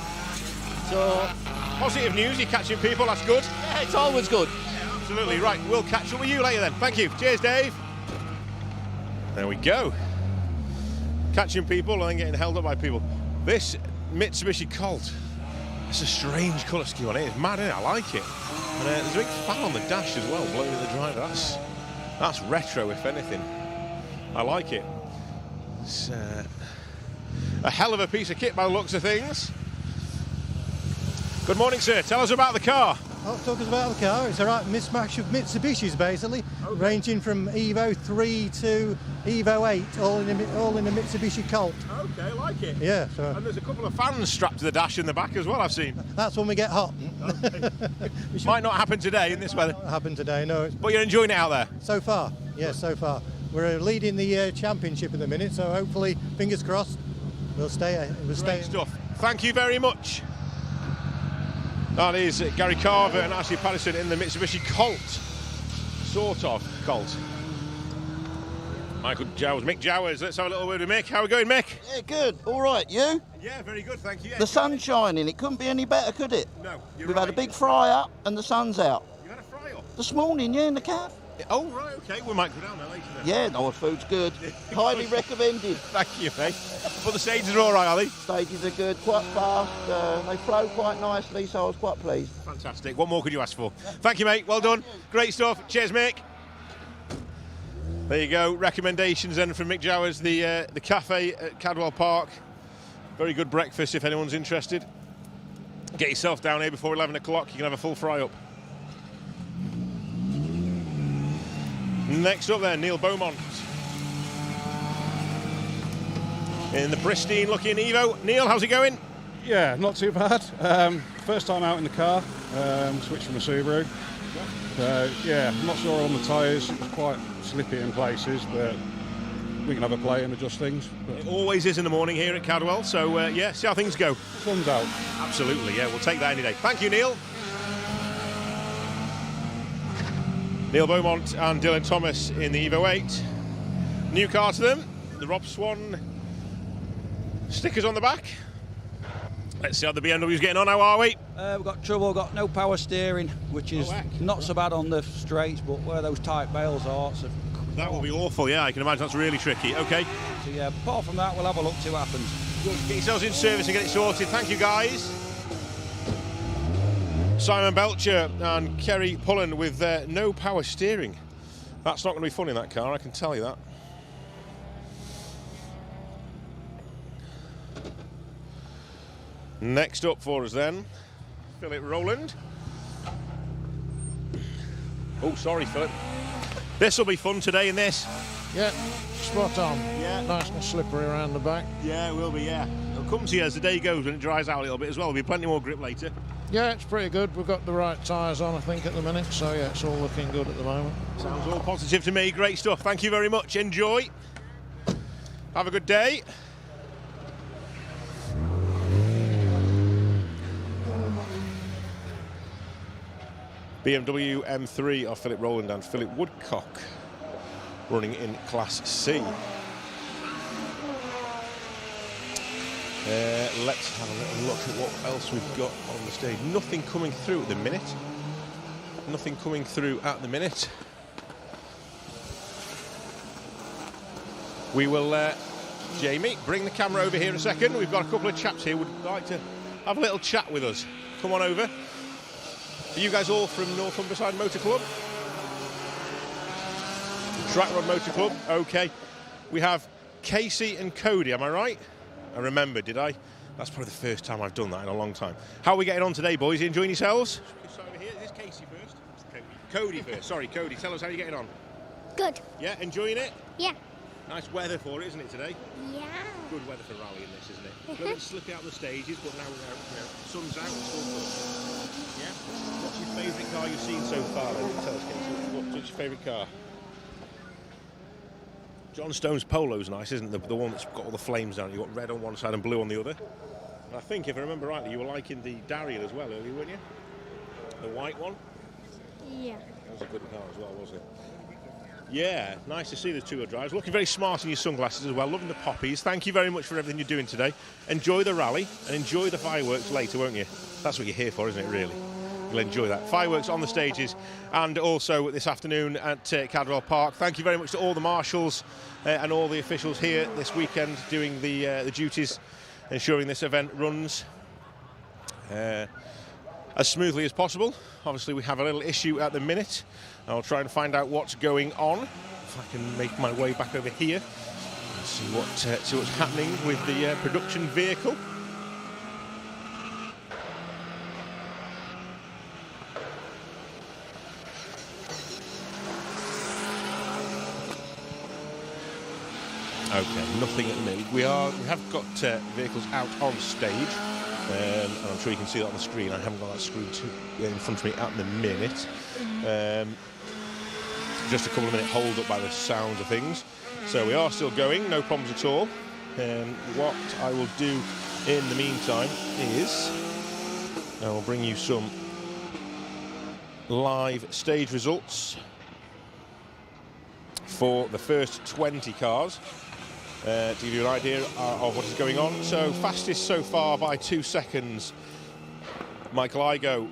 So positive news, you're catching people, that's good. Yeah, it's always good. Yeah, absolutely. Right, we'll catch up with you later then. Thank you. Cheers, Dave. There we go. Catching people and then getting held up by people. This Mitsubishi Colt, it's a strange colour scheme on it. It's mad, isn't it? I like it. And there's a big fan on the dash as well, blowing at the driver. That's retro, if anything. I like it. It's a hell of a piece of kit by the looks of things. Good morning, sir. Tell us about the car. I'll talk us about the car. It's a right mismatch of Mitsubishis, basically, ranging from Evo 3 to Evo 8, all in a Mitsubishi Colt. Okay, I like it. Yeah. So. And there's a couple of fans strapped to the dash in the back as well, I've seen. That's when we get hot. Okay. Might not happen today in this weather. Might not happen today, no. But you're enjoying it out there? So far, yes, so far. We're leading the championship at the minute, so hopefully, fingers crossed, we'll stay. Great stuff. Thank you very much. That is Gary Carver and Ashley Patterson in the Mitsubishi Colt. Sort of Colt. Mick Jowers. Let's have a little word with Mick. How are we going, Mick? Yeah, good. All right, you? Yeah, very good, thank you. Yeah, the sun's shining. It couldn't be any better, could it? No, We've had a big fry up and the sun's out. You had a fry up? This morning, yeah, in the cab. Oh, right, okay. We might go down there later then. Yeah, no, food's good. Highly recommended. Thank you, mate. But the stages are all right, are they? Stages are good, quite fast. They flow quite nicely, so I was quite pleased. Fantastic. What more could you ask for? Thank you, mate. Well done. Great stuff. Cheers, Mick. There you go. Recommendations then from Mick Jowers, the cafe at Cadwell Park. Very good breakfast if anyone's interested. Get yourself down here before 11 o'clock. You can have a full fry up. Next up there, Neil Beaumont. In the pristine looking Evo. Neil, how's it going? Yeah, not too bad. First time out in the car, switched from a Subaru. Yeah, I'm not sure on the tyres, it was quite slippy in places, but we can have a play and adjust things. But it always is in the morning here at Cadwell, so yeah, see how things go. Sun's out. Absolutely, yeah, we'll take that any day. Thank you, Neil. Neil Beaumont and Dylan Thomas in the Evo 8. New car to them, the Rob Swan stickers on the back. Let's see how the BMW's getting on. How are we? We've got trouble, got no power steering, which is not so bad on the straights, but where those tight bales are. So that will be awful, yeah, I can imagine that's really tricky. Okay. So yeah, apart from that, we'll have a look, see what happens. Good. Get yourselves in service and get it sorted. Thank you, guys. Simon Belcher and Kerry Pullen with no power steering. That's not going to be fun in that car, I can tell you that. Next up for us then, Philip Rowland. Oh, sorry, Philip. This will be fun today in this. Yeah, spot on. Yeah. Nice and slippery around the back. Yeah, it will be, yeah. It'll come to you as the day goes when it dries out a little bit as well. There'll be plenty more grip later. Yeah, it's pretty good. We've got the right tyres on, I think, at the minute. So, yeah, it's all looking good at the moment. Sounds all positive to me. Great stuff. Thank you very much. Enjoy. Have a good day. BMW M3 of Philip Rowland and Philip Woodcock running in Class C. Let's have a little look at what else we've got on the stage. Nothing coming through at the minute. Nothing coming through at the minute. We will, Jamie, bring the camera over here a second. We've got a couple of chaps here who would like to have a little chat with us. Come on over. Are you guys all from North Humberside Motor Club? Track Rod Motor Club, okay. We have Casey and Cody, am I right? I remember, did I? That's probably the first time I've done that in a long time. How are we getting on today, boys? You enjoying yourselves? Over here. Is this Casey first? Cody first. Sorry, Cody. Tell us how you're getting on. Good. Yeah, enjoying it? Yeah. Nice weather for it, isn't it, today? Yeah. Good weather for rallying this, isn't it? A little bit slippy out the stages, but now sun's out, it's all good. Yeah? What's your favourite car you've seen so far, then? Tell us, Casey. What's your favourite car? John Stone's Polo's nice, isn't it? The one that's got all the flames down. You've got red on one side and blue on the other. And I think, if I remember rightly, you were liking the Darriel as well earlier, weren't you? The white one? Yeah. That was a good car as well, wasn't it? Yeah, nice to see the two-wheel drives. Looking very smart in your sunglasses as well. Loving the poppies. Thank you very much for everything you're doing today. Enjoy the rally and enjoy the fireworks later, won't you? That's what you're here for, isn't it, really? You'll enjoy that. Fireworks on the stages and also this afternoon at Cadwell Park. Thank you very much to all the marshals and all the officials here this weekend doing the duties, ensuring this event runs as smoothly as possible. Obviously, we have a little issue at the minute. I'll try and find out what's going on. If I can make my way back over here and see what's happening with the production vehicle. Okay, nothing at the minute. We have got vehicles out on stage, and I'm sure you can see that on the screen. I haven't got that screen in front of me at the minute. Just a couple of minute hold up by the sounds of things. So we are still going, no problems at all. What I will do in the meantime is I will bring you some live stage results for the first 20 cars to give you an idea of what is going on. So fastest so far by 2 seconds, Michael Igoe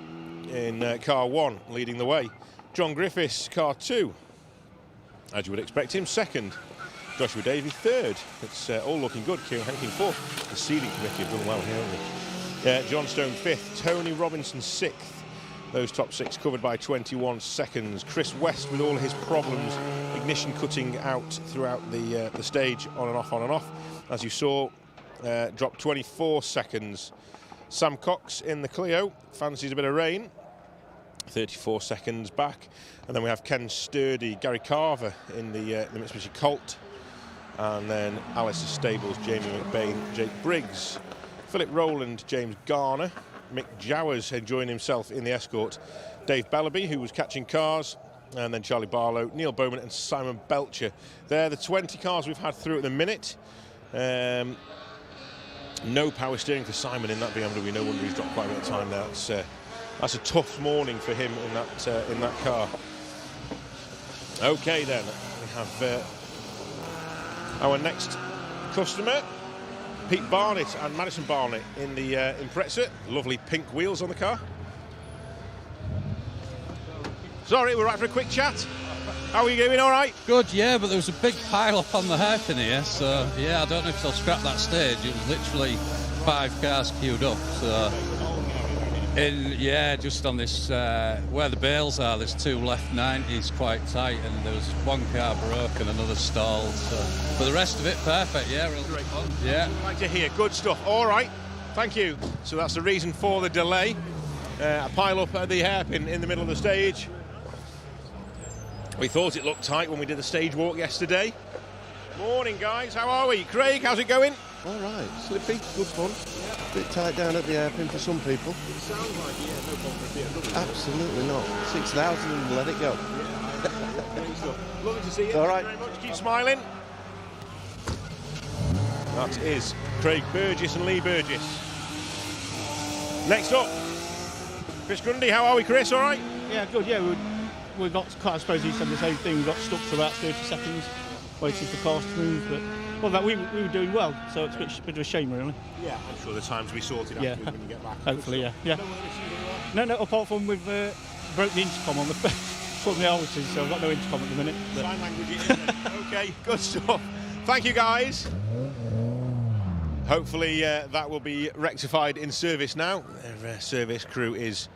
in car 1 leading the way. John Griffiths, car 2, as you would expect him, second. Joshua Davey, third. It's all looking good. Kieran Henkin, fourth. The seeding committee have done well here, haven't they? John Stone, fifth. Tony Robinson, sixth. Those top six covered by 21 seconds. Chris West, with all his problems, ignition cutting out throughout the stage, on and off. As you saw, dropped 24 seconds. Sam Cox in the Clio, fancies a bit of rain. 34 seconds back. And then we have Ken Sturdy, Gary Carver in the Mitsubishi Colt. And then Alistair Stables, Jamie McBain, Jake Briggs, Philip Rowland, James Garner, Mick Jowers enjoying himself in the Escort, Dave Bellaby, who was catching cars, and then Charlie Barlow, Neil Bowman and Simon Belcher. They're the 20 cars we've had through at the minute. No power steering for Simon in that BMW. No wonder he's dropped quite a bit of time there. That's a tough morning for him in that car. Okay then, we have our next customer, Pete Barnett and Madison Barnett in the Impreza. Lovely pink wheels on the car. Sorry, we're right for a quick chat. How are you doing? All right? Good, yeah, but there was a big pile up on the hairpin here, so yeah, I don't know if they'll scrap that stage. It was literally 5 cars queued up, so... just on this, where the bales are, there's 2 left 90s quite tight, and there was 1 car broke and another stalled, so... But the rest of it, perfect, yeah, real great fun. Yeah. Like to hear, good stuff. All right, thank you. So that's the reason for the delay. A pile up at the hairpin in the middle of the stage. We thought it looked tight when we did the stage walk yesterday. Morning, guys. How are we? Craig, how's it going? All right. Slippy, good fun. Bit tight down at the hairpin for some people. It sounds like, yeah, no problem for you. Absolutely not. 6,000 and let it go. Great stuff. Lovely to see you. All right. Thank you very much. Keep smiling. That is Craig Burgess and Lee Burgess. Next up, Chris Grundy. How are we, Chris? All right? Yeah, good. Yeah, we got, I suppose he said the same thing, we got stuck for about 30 seconds waiting for cars to move, but well, we were doing well, so it's a bit of a shame, really. Yeah, I'm sure the times will be sorted afterwards when you get back. Hopefully, yeah. No, apart from we've broke the intercom on the front of the altitude, so I've got no intercom at the minute. But. Sign language, isn't it? Okay, good stuff. Thank you, guys. Hopefully that will be rectified in service now. Their service crew is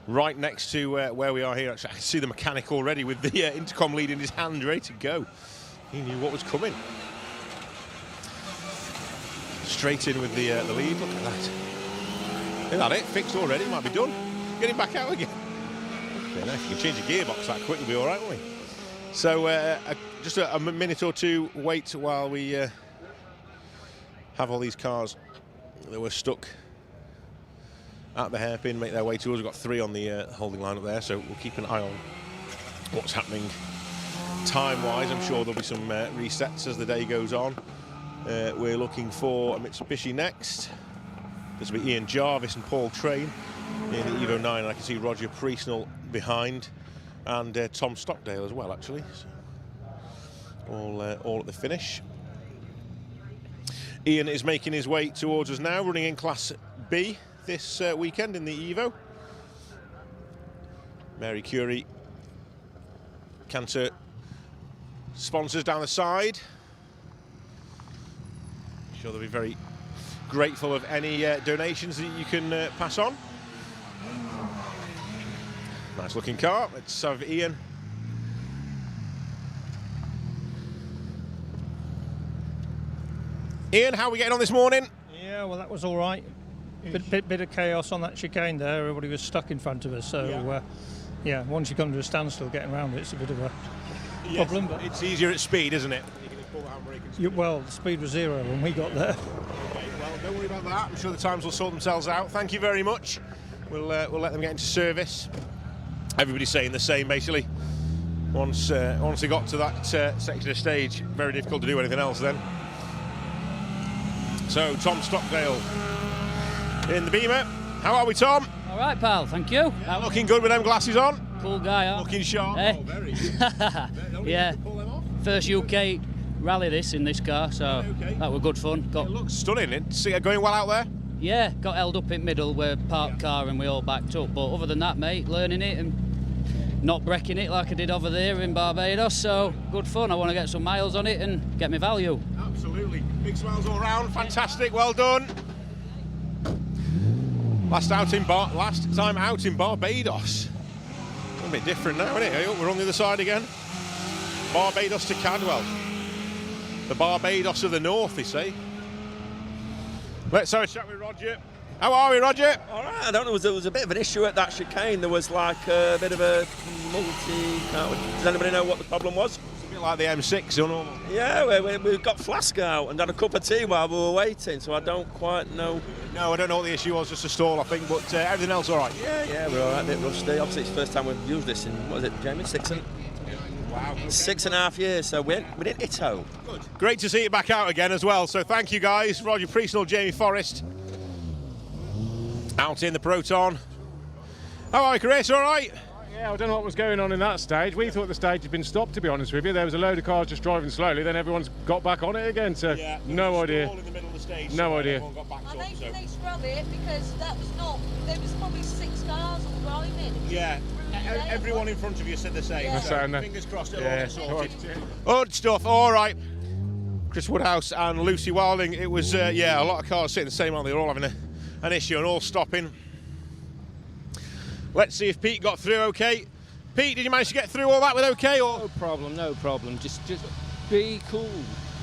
right next to where we are here. Actually, I can see the mechanic already with the intercom lead in his hand, ready to go. He knew what was coming. Straight in with the lead. Look at that. Is that it? Fixed already? Might be done. Get him back out again. Okay, now if you can change the gearbox that quick, we'll be all right, won't we? So just a minute or two wait while we have all these cars that were stuck at the hairpin make their way towards. We've got 3 on the holding line up there, so we'll keep an eye on what's happening time-wise. I'm sure there'll be some resets as the day goes on. We're looking for a Mitsubishi next. This will be Ian Jarvis and Paul Train in the Evo 9, and I can see Roger Priestnell behind, and Tom Stockdale as well, actually. So all at the finish. Ian is making his way towards us now, running in Class B this weekend in the Evo. Mary Curie, Cantor sponsors down the side. I'm sure they'll be very grateful of any donations that you can pass on. Nice looking car. Let's have Ian. Ian, how are we getting on this morning? Yeah, well, that was all right. Bit of chaos on that chicane there. Everybody was stuck in front of us. So, yeah, once you come to a standstill, getting around it, it's a bit of a problem. But it's easier at speed, isn't it? Well, the speed was 0 when we got there. Okay, well, don't worry about that. I'm sure the times will sort themselves out. Thank you very much. We'll let them get into service. Everybody's saying the same, basically. Once they got to that section of stage, very difficult to do anything else then. So, Tom Stockdale in the Beamer. How are we, Tom? All right, pal, thank you. Yeah, looking good with them glasses on. Cool guy, huh? Looking sharp. Eh? Oh, very. Yeah. First UK rally this in this car, so that was good fun. It looks stunning. See it going well out there? Yeah, got held up in middle where parked car and we all backed up. But other than that, mate, learning it and not wrecking it like I did over there in Barbados. So good fun. I want to get some miles on it and get my value. Absolutely. Big smiles all round. Fantastic. Well done. Last time out in Barbados. A bit different now, isn't it? We're on the other side again. Barbados to Cadwell. The Barbados of the North, they say. Let's have a chat with Roger. How are we, Roger? All right. I don't know. There was a bit of an issue at that chicane. There was like a bit of a does anybody know what the problem was? It's a bit like the M6 or normal. Yeah, we got Flask out and had a cup of tea while we were waiting, so I don't quite know. No, I don't know what the issue was, just a stall, I think, but everything else all right? Yeah, we're all right, a bit rusty. Obviously, it's the first time we've used this in, what is it, Jamie? 6.5 years, so we didn't hit home. Good. Great to see it back out again as well, so thank you guys. Roger Priestnell, Jamie Forrest. Out in the Proton. How are you, Chris? All right? Yeah, I don't know what was going on in that stage. We thought the stage had been stopped, to be honest with you. There was a load of cars just driving slowly, then everyone's got back on it again, so no idea. In the middle of the stage. No idea. Everyone got backed I up, think so. they scrub it because that was not. There was probably 6 cars all driving. Yeah, everyone in front of you said the same. Yeah. So Saying that. fingers crossed, it'll Yeah, all get sorted. right. Good stuff. All right. Chris Woodhouse and Lucy Wilding. It was, yeah, a lot of cars sitting the same, aren't they? They're all having an issue and all stopping. Let's see if Pete got through okay. Pete, did you manage to get through all that with okay? Or? No problem. Just be cool.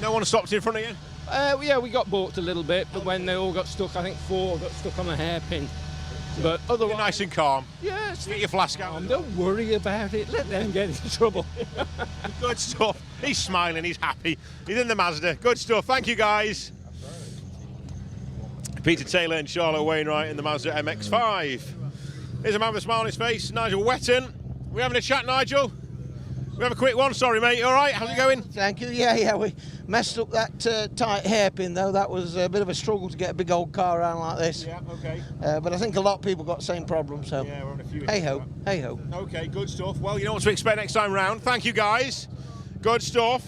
No one stopped in front of you? Yeah, we got balked a little bit, but when they all got stuck, I think 4 got stuck on a hairpin. But otherwise, you're nice and calm. Yes. Get your flask out. Don't worry about it. Let them get into trouble. Good stuff. He's smiling. He's happy. He's in the Mazda. Good stuff. Thank you, guys. Peter Taylor and Charlotte Wainwright in the Mazda MX-5. Here's a man with a smile on his face, Nigel Wetton. We having a chat, Nigel? We have a quick one. Sorry, mate. All right? How's it going? Thank you. Yeah. We messed up that tight hairpin, though. That was a bit of a struggle to get a big old car around like this. Yeah, okay. But I think a lot of people got the same problem, so Yeah, we're on a few. hey-ho, hey-ho. Okay, good stuff. Well, you know what to expect next time round. Thank you, guys. Good stuff.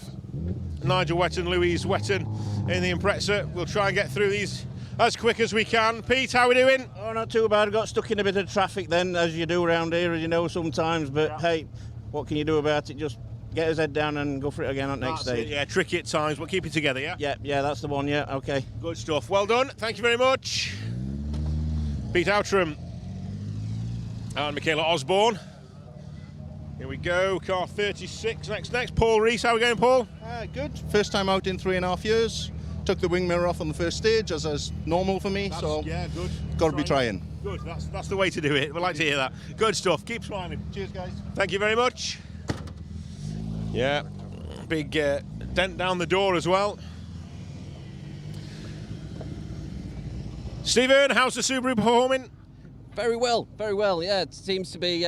Nigel Wetton, Louise Wetton in the Impreza. We'll try and get through these as quick as we can. Pete, how are we doing? Oh, not too bad. Got stuck in a bit of traffic then, as you do around here, as you know, sometimes. But hey, what can you do about it? Just get his head down and go for it again on next That's it, stage. yeah, tricky at times, but keep it together, yeah? Yeah, that's the one, yeah, okay. Good stuff. Well done. Thank you very much. Pete Outram and Michaela Osborne. Here we go, car 36 next. Paul Rees, how are we going, Paul? Good. First time out in 3.5 years. Took the wing mirror off on the first stage, as is normal for me, so yeah, good. Got to be trying. Good, that's the way to do it. We'd like to hear that. Good stuff. Keep smiling. Cheers, guys. Thank you very much. Yeah, big dent down the door as well. Stephen, how's the Subaru performing? Very well. Yeah, it seems to be.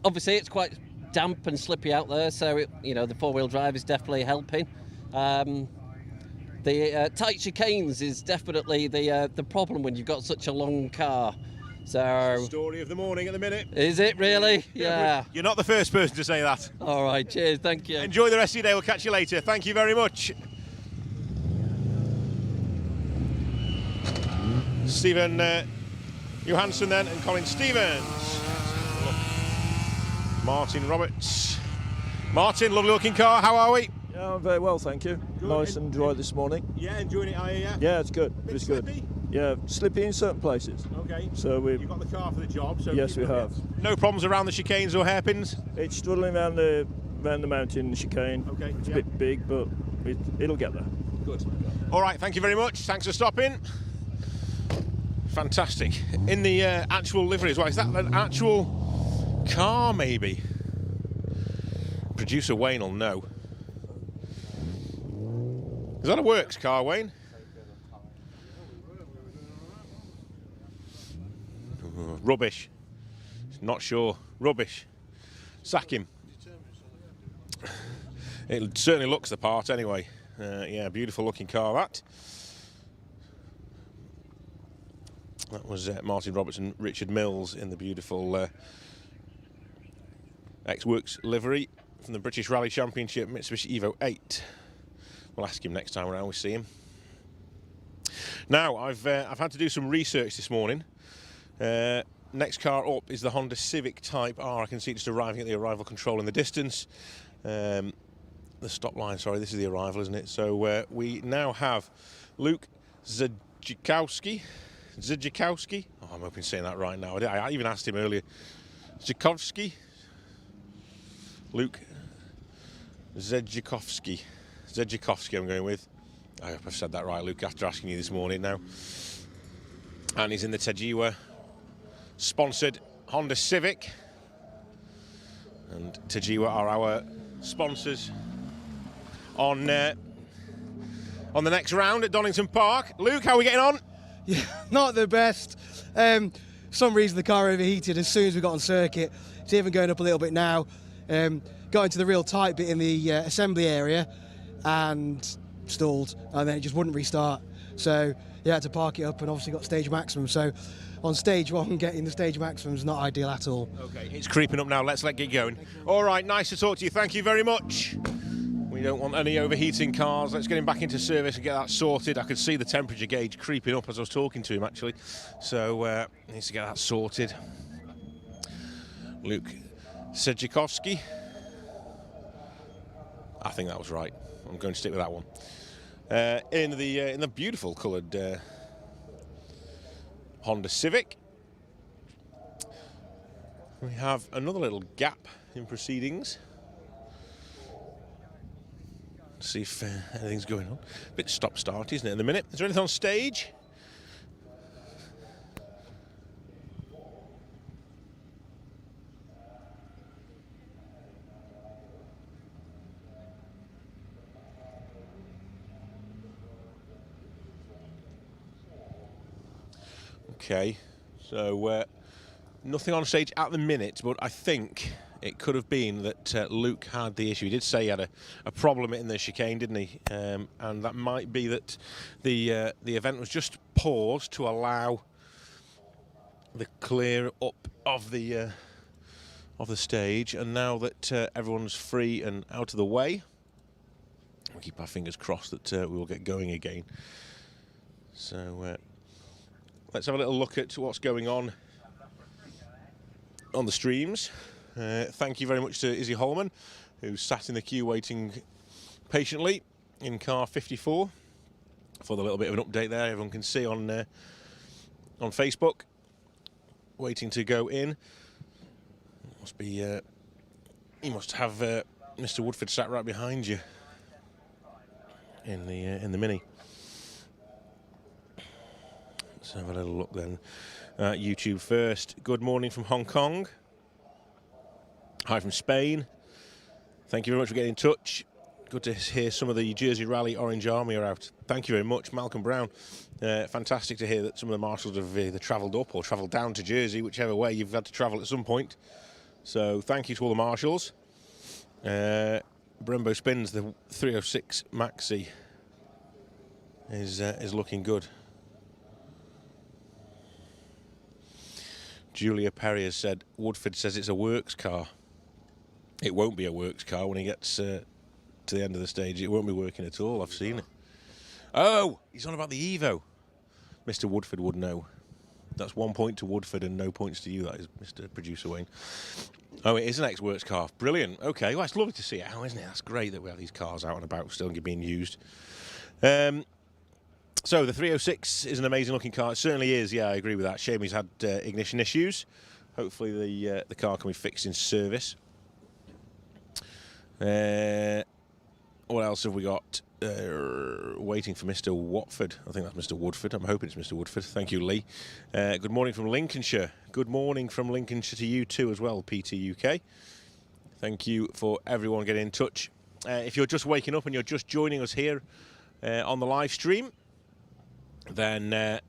Obviously, it's quite damp and slippy out there, so the 4-wheel drive is definitely helping. The tight chicanes is definitely the problem when you've got such a long car. So story of the morning at the minute. Is it really? Yeah. You're not the first person to say that. All right, cheers, thank you. Enjoy the rest of your day. We'll catch you later. Thank you very much. Stephen Johansson then and Colin Stevens. Martin Roberts. Martin, lovely looking car. How are we? Yeah, I'm very well, thank you. Good. Nice and dry this morning. Yeah, enjoying it, are you? Yeah, it's good. Bit It's slippy? good. Yeah, slippy in certain places. Okay. So we've You've got the car for the job. So yes, we keep it have. up. No problems around the chicanes or hairpins? It's struggling around the mountain chicane. Okay. It's a bit big, but it'll get there. Good. All right, thank you very much. Thanks for stopping. Fantastic. In the actual livery as well. Is that an actual car, maybe? Producer Wayne will know. Is that a works car, Wayne? Rubbish. Not sure. Rubbish. Sack him. It certainly looks the part anyway. Yeah, beautiful looking car that. That was Martin Roberts and Richard Mills in the beautiful X-Works livery from the British Rally Championship Mitsubishi Evo 8. We'll ask him next time around we see him. Now, I've had to do some research this morning. Next car up is the Honda Civic Type R. I can see it just arriving at the arrival control in the distance. The stop line, sorry, this is the arrival, isn't it? So we now have Luke Zdzikowski. Oh, I'm hoping saying that right now. I even asked him earlier. Zdzikowski. Luke Zdzikowski. I'm going with. I hope I've said that right, Luke, after asking you this morning now. And he's in the Tejiwa sponsored Honda Civic. And Tejiwa are our sponsors on the next round at Donington Park. Luke, how are we getting on? Yeah, not the best. Some reason the car overheated as soon as we got on circuit. It's even going up a little bit now. Got into the real tight bit in the assembly area and stalled, and then it just wouldn't restart. So you had to park it up and obviously got stage maximum. So on stage one, getting the stage maximum is not ideal at all. Okay, it's creeping up now. Let's get going. All right, nice to talk to you. Thank you very much. We don't want any overheating cars. Let's get him back into service and get that sorted. I could see the temperature gauge creeping up as I was talking to him, actually. So, needs to get that sorted. Luke Sedjikovsky. I think that was right. I'm going to stick with that one. In the beautiful coloured Honda Civic, we have another little gap in proceedings. See if anything's going on. A bit stop-start, isn't it, in the minute? Is there anything on stage? Okay, so nothing on stage at the minute, but I think it could have been that Luke had the issue. He did say he had a problem in the chicane, didn't he? And that might be that the event was just paused to allow the clear up of the stage, and now that everyone's free and out of the way, we'll keep our fingers crossed that we will get going again. So let's have a little look at what's going on the streams. Thank you very much to Izzy Holman, who sat in the queue waiting patiently in car 54 for the little bit of an update there. Everyone can see on Facebook, waiting to go in. Must be you must have Mr. Woodford sat right behind you in the Mini. Let's have a little look then. YouTube first. Good morning from Hong Kong. Hi from Spain. Thank you very much for getting in touch. Good to hear some of the Jersey Rally Orange Army are out. Thank you very much, Malcolm Brown. Fantastic to hear that some of the marshals have either travelled up or travelled down to Jersey, whichever way you've had to travel at some point. So thank you to all the marshals. Brembo Spins, the 306 Maxi is looking good. Julia Perry has said, Woodford says it's a works car. It won't be a works car when he gets to the end of the stage. It won't be working at all. I've seen it. Oh, he's on about the Evo. Mr. Woodford would know. That's 1 point to Woodford and no points to you. That is Mr. Producer Wayne. Oh, it is an ex-works car. Brilliant. Okay, well, it's lovely to see it out, isn't it? That's great that we have these cars out and about still being used. So the 306 is an amazing looking car. It certainly is. Yeah, I agree with that. Shame he's had ignition issues. Hopefully the car can be fixed in service. What else have we got? Waiting for Mr. Watford. I think that's Mr. Woodford. I'm hoping it's Mr. Woodford. Thank you, Lee. Good morning from Lincolnshire. Good morning from Lincolnshire to you too as well, PT UK. Thank you for everyone getting in touch. If you're just waking up and you're just joining us here on the live stream, then and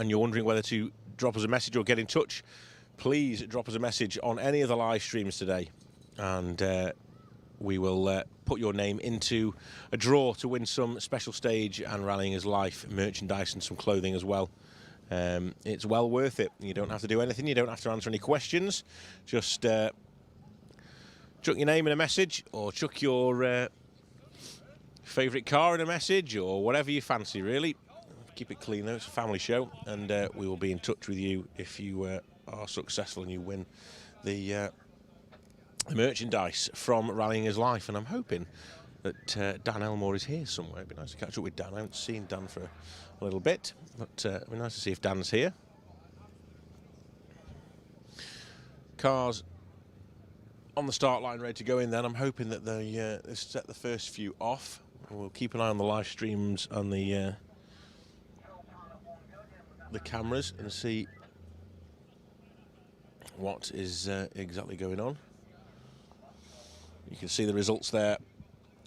you're wondering whether to drop us a message or get in touch, please drop us a message on any of the live streams today, and we will put your name into a draw to win some special stage and Rallying His Life merchandise and some clothing as well. It's well worth it. You don't have to do anything. You don't have to answer any questions. Just chuck your name in a message, or chuck your favourite car in a message, or whatever you fancy, really. Keep it clean though, it's a family show, and we will be in touch with you if you are successful and you win the merchandise from Rallying His Life. And I'm hoping that Dan Elmore is here somewhere. It'd be nice to catch up with Dan. I haven't seen Dan for a little bit, but it'd be nice to see if Dan's here. Cars on the start line ready to go in then. I'm hoping that they set the first few off. We'll keep an eye on the live streams and the cameras and see what is exactly going on. You can see the results there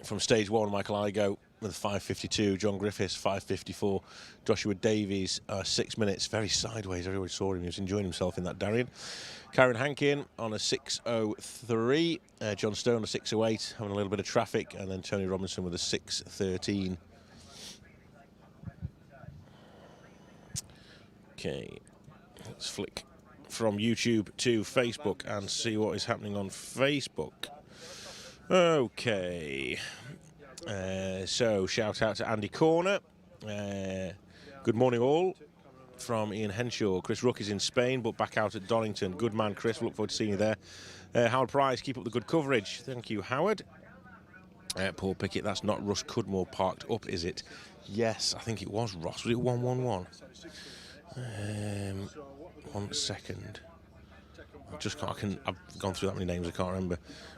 from stage one. Michael Igo with 5:52, John Griffiths 5:54, Joshua Davies 6 minutes, very sideways. Everybody saw him, he was enjoying himself in that Darien. Karen Hankin on a 6:03, John Stone a 6:08, having a little bit of traffic, and then Tony Robinson with a 6:13. Okay, let's flick from YouTube to Facebook and see what is happening on Facebook. Okay. So shout out to Andy Corner. Good morning all. From Ian Henshaw. Chris Rook is in Spain, but back out at Donington. Good man, Chris. We look forward to seeing you there. Howard Price, keep up the good coverage. Thank you, Howard. Paul Pickett, that's not Russ Cudmore parked up, is it? Yes, I think it was Ross. Was it 111? 1 second. I've gone through that many names, I can't remember.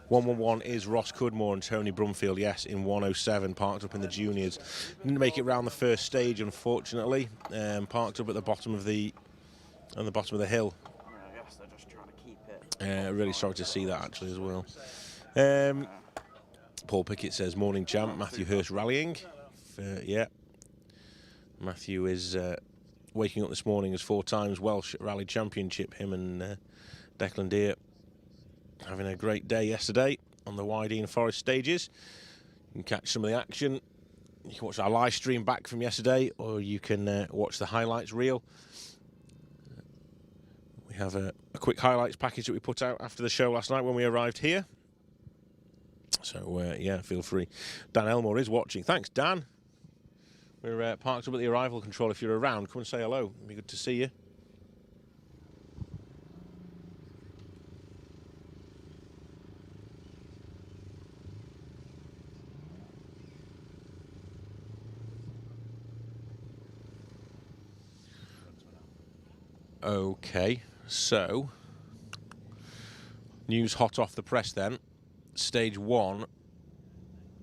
111 is Ross Cudmore and Tony Brumfield, yes, in 107, parked up in the juniors. Didn't make it round the first stage, unfortunately. Parked up at the bottom of the hill. Yes, they're just trying to keep it. Really sorry to see that actually as well. Paul Pickett says, morning champ, Matthew Hurst rallying. Yeah. Matthew is waking up this morning as 4 times Welsh Rally Championship, him and Declan Deere having a great day yesterday on the Wydene Forest stages. You can catch some of the action. You can watch our live stream back from yesterday, or you can watch the highlights reel. We have a quick highlights package that we put out after the show last night when we arrived here. So, yeah, feel free. Dan Elmore is watching. Thanks, Dan. We're parked up at the arrival control. If you're around, come and say hello. It'd be good to see you. Okay, so news hot off the press then. Stage 1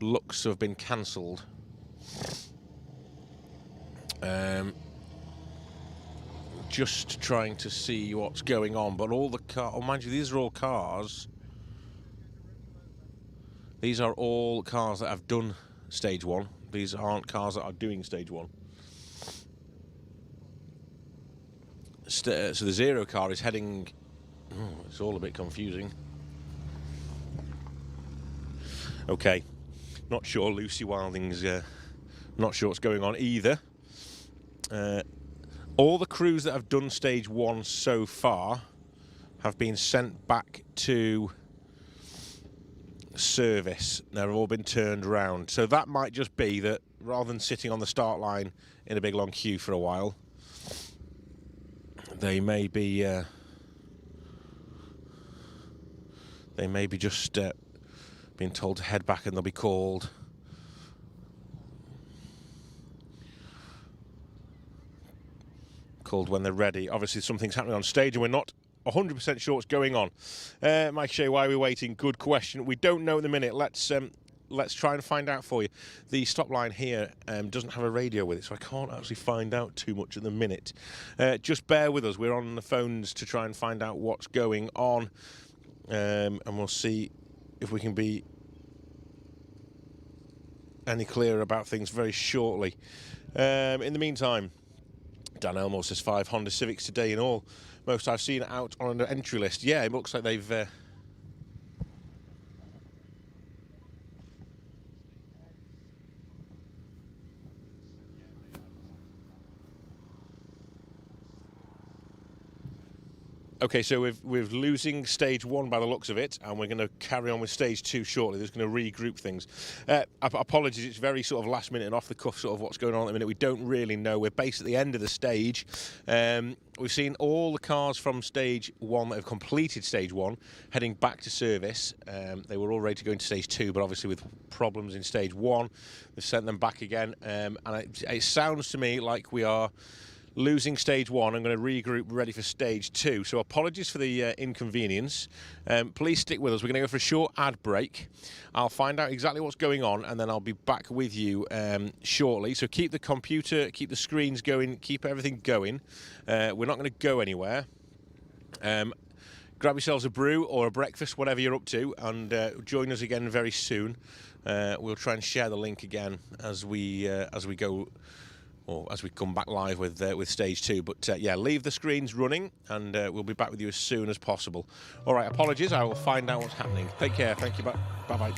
looks to have been cancelled. Just trying to see what's going on, but all the cars, oh, mind you, these are all cars. These are all cars that have done stage 1. These aren't cars that are doing stage 1. So the 0 car is heading... Oh, it's all a bit confusing. Okay, not sure. Lucy Wilding's not sure what's going on either. All the crews that have done stage 1 so far have been sent back to service. They've all been turned around. So that might just be that rather than sitting on the start line in a big long queue for a while, they may be just being told to head back, and they'll be called when they're ready. Obviously, something's happening on stage, and we're not 100% sure what's going on. Mike Shea, why are we waiting? Good question. We don't know at the minute. Let's try and find out for you. The stop line here doesn't have a radio with it, so I can't actually find out too much at the minute. Just bear with us. We're on the phones to try and find out what's going on, and we'll see if we can be any clearer about things very shortly. In the meantime, Dan Elmore says 5 Honda Civics today in all. Most I've seen out on an entry list. Yeah, it looks like they've... Okay, so we're losing stage 1 by the looks of it, and we're going to carry on with stage 2 shortly. There's going to regroup things. Apologies, it's very sort of last minute and off the cuff sort of what's going on at the minute. We don't really know. We're based at the end of the stage. We've seen all the cars from stage 1 that have completed stage 1 heading back to service. They were all ready to go into stage 2, but obviously with problems in stage 1, they've sent them back again. And it sounds to me like we are losing stage 1. I'm going to regroup ready for stage 2. So apologies for the inconvenience. Please stick with us. We're going to go for a short ad break. I'll find out exactly what's going on, and then I'll be back with you shortly. So keep the computer, keep the screens going, keep everything going. We're not going to go anywhere. Grab yourselves a brew or a breakfast, whatever you're up to, and join us again very soon. We'll try and share the link again as we go, or as we come back live with stage 2. But yeah, leave the screens running, and we'll be back with you as soon as possible. All right, apologies. I will find out what's happening. Take care. Thank you. Bye-bye.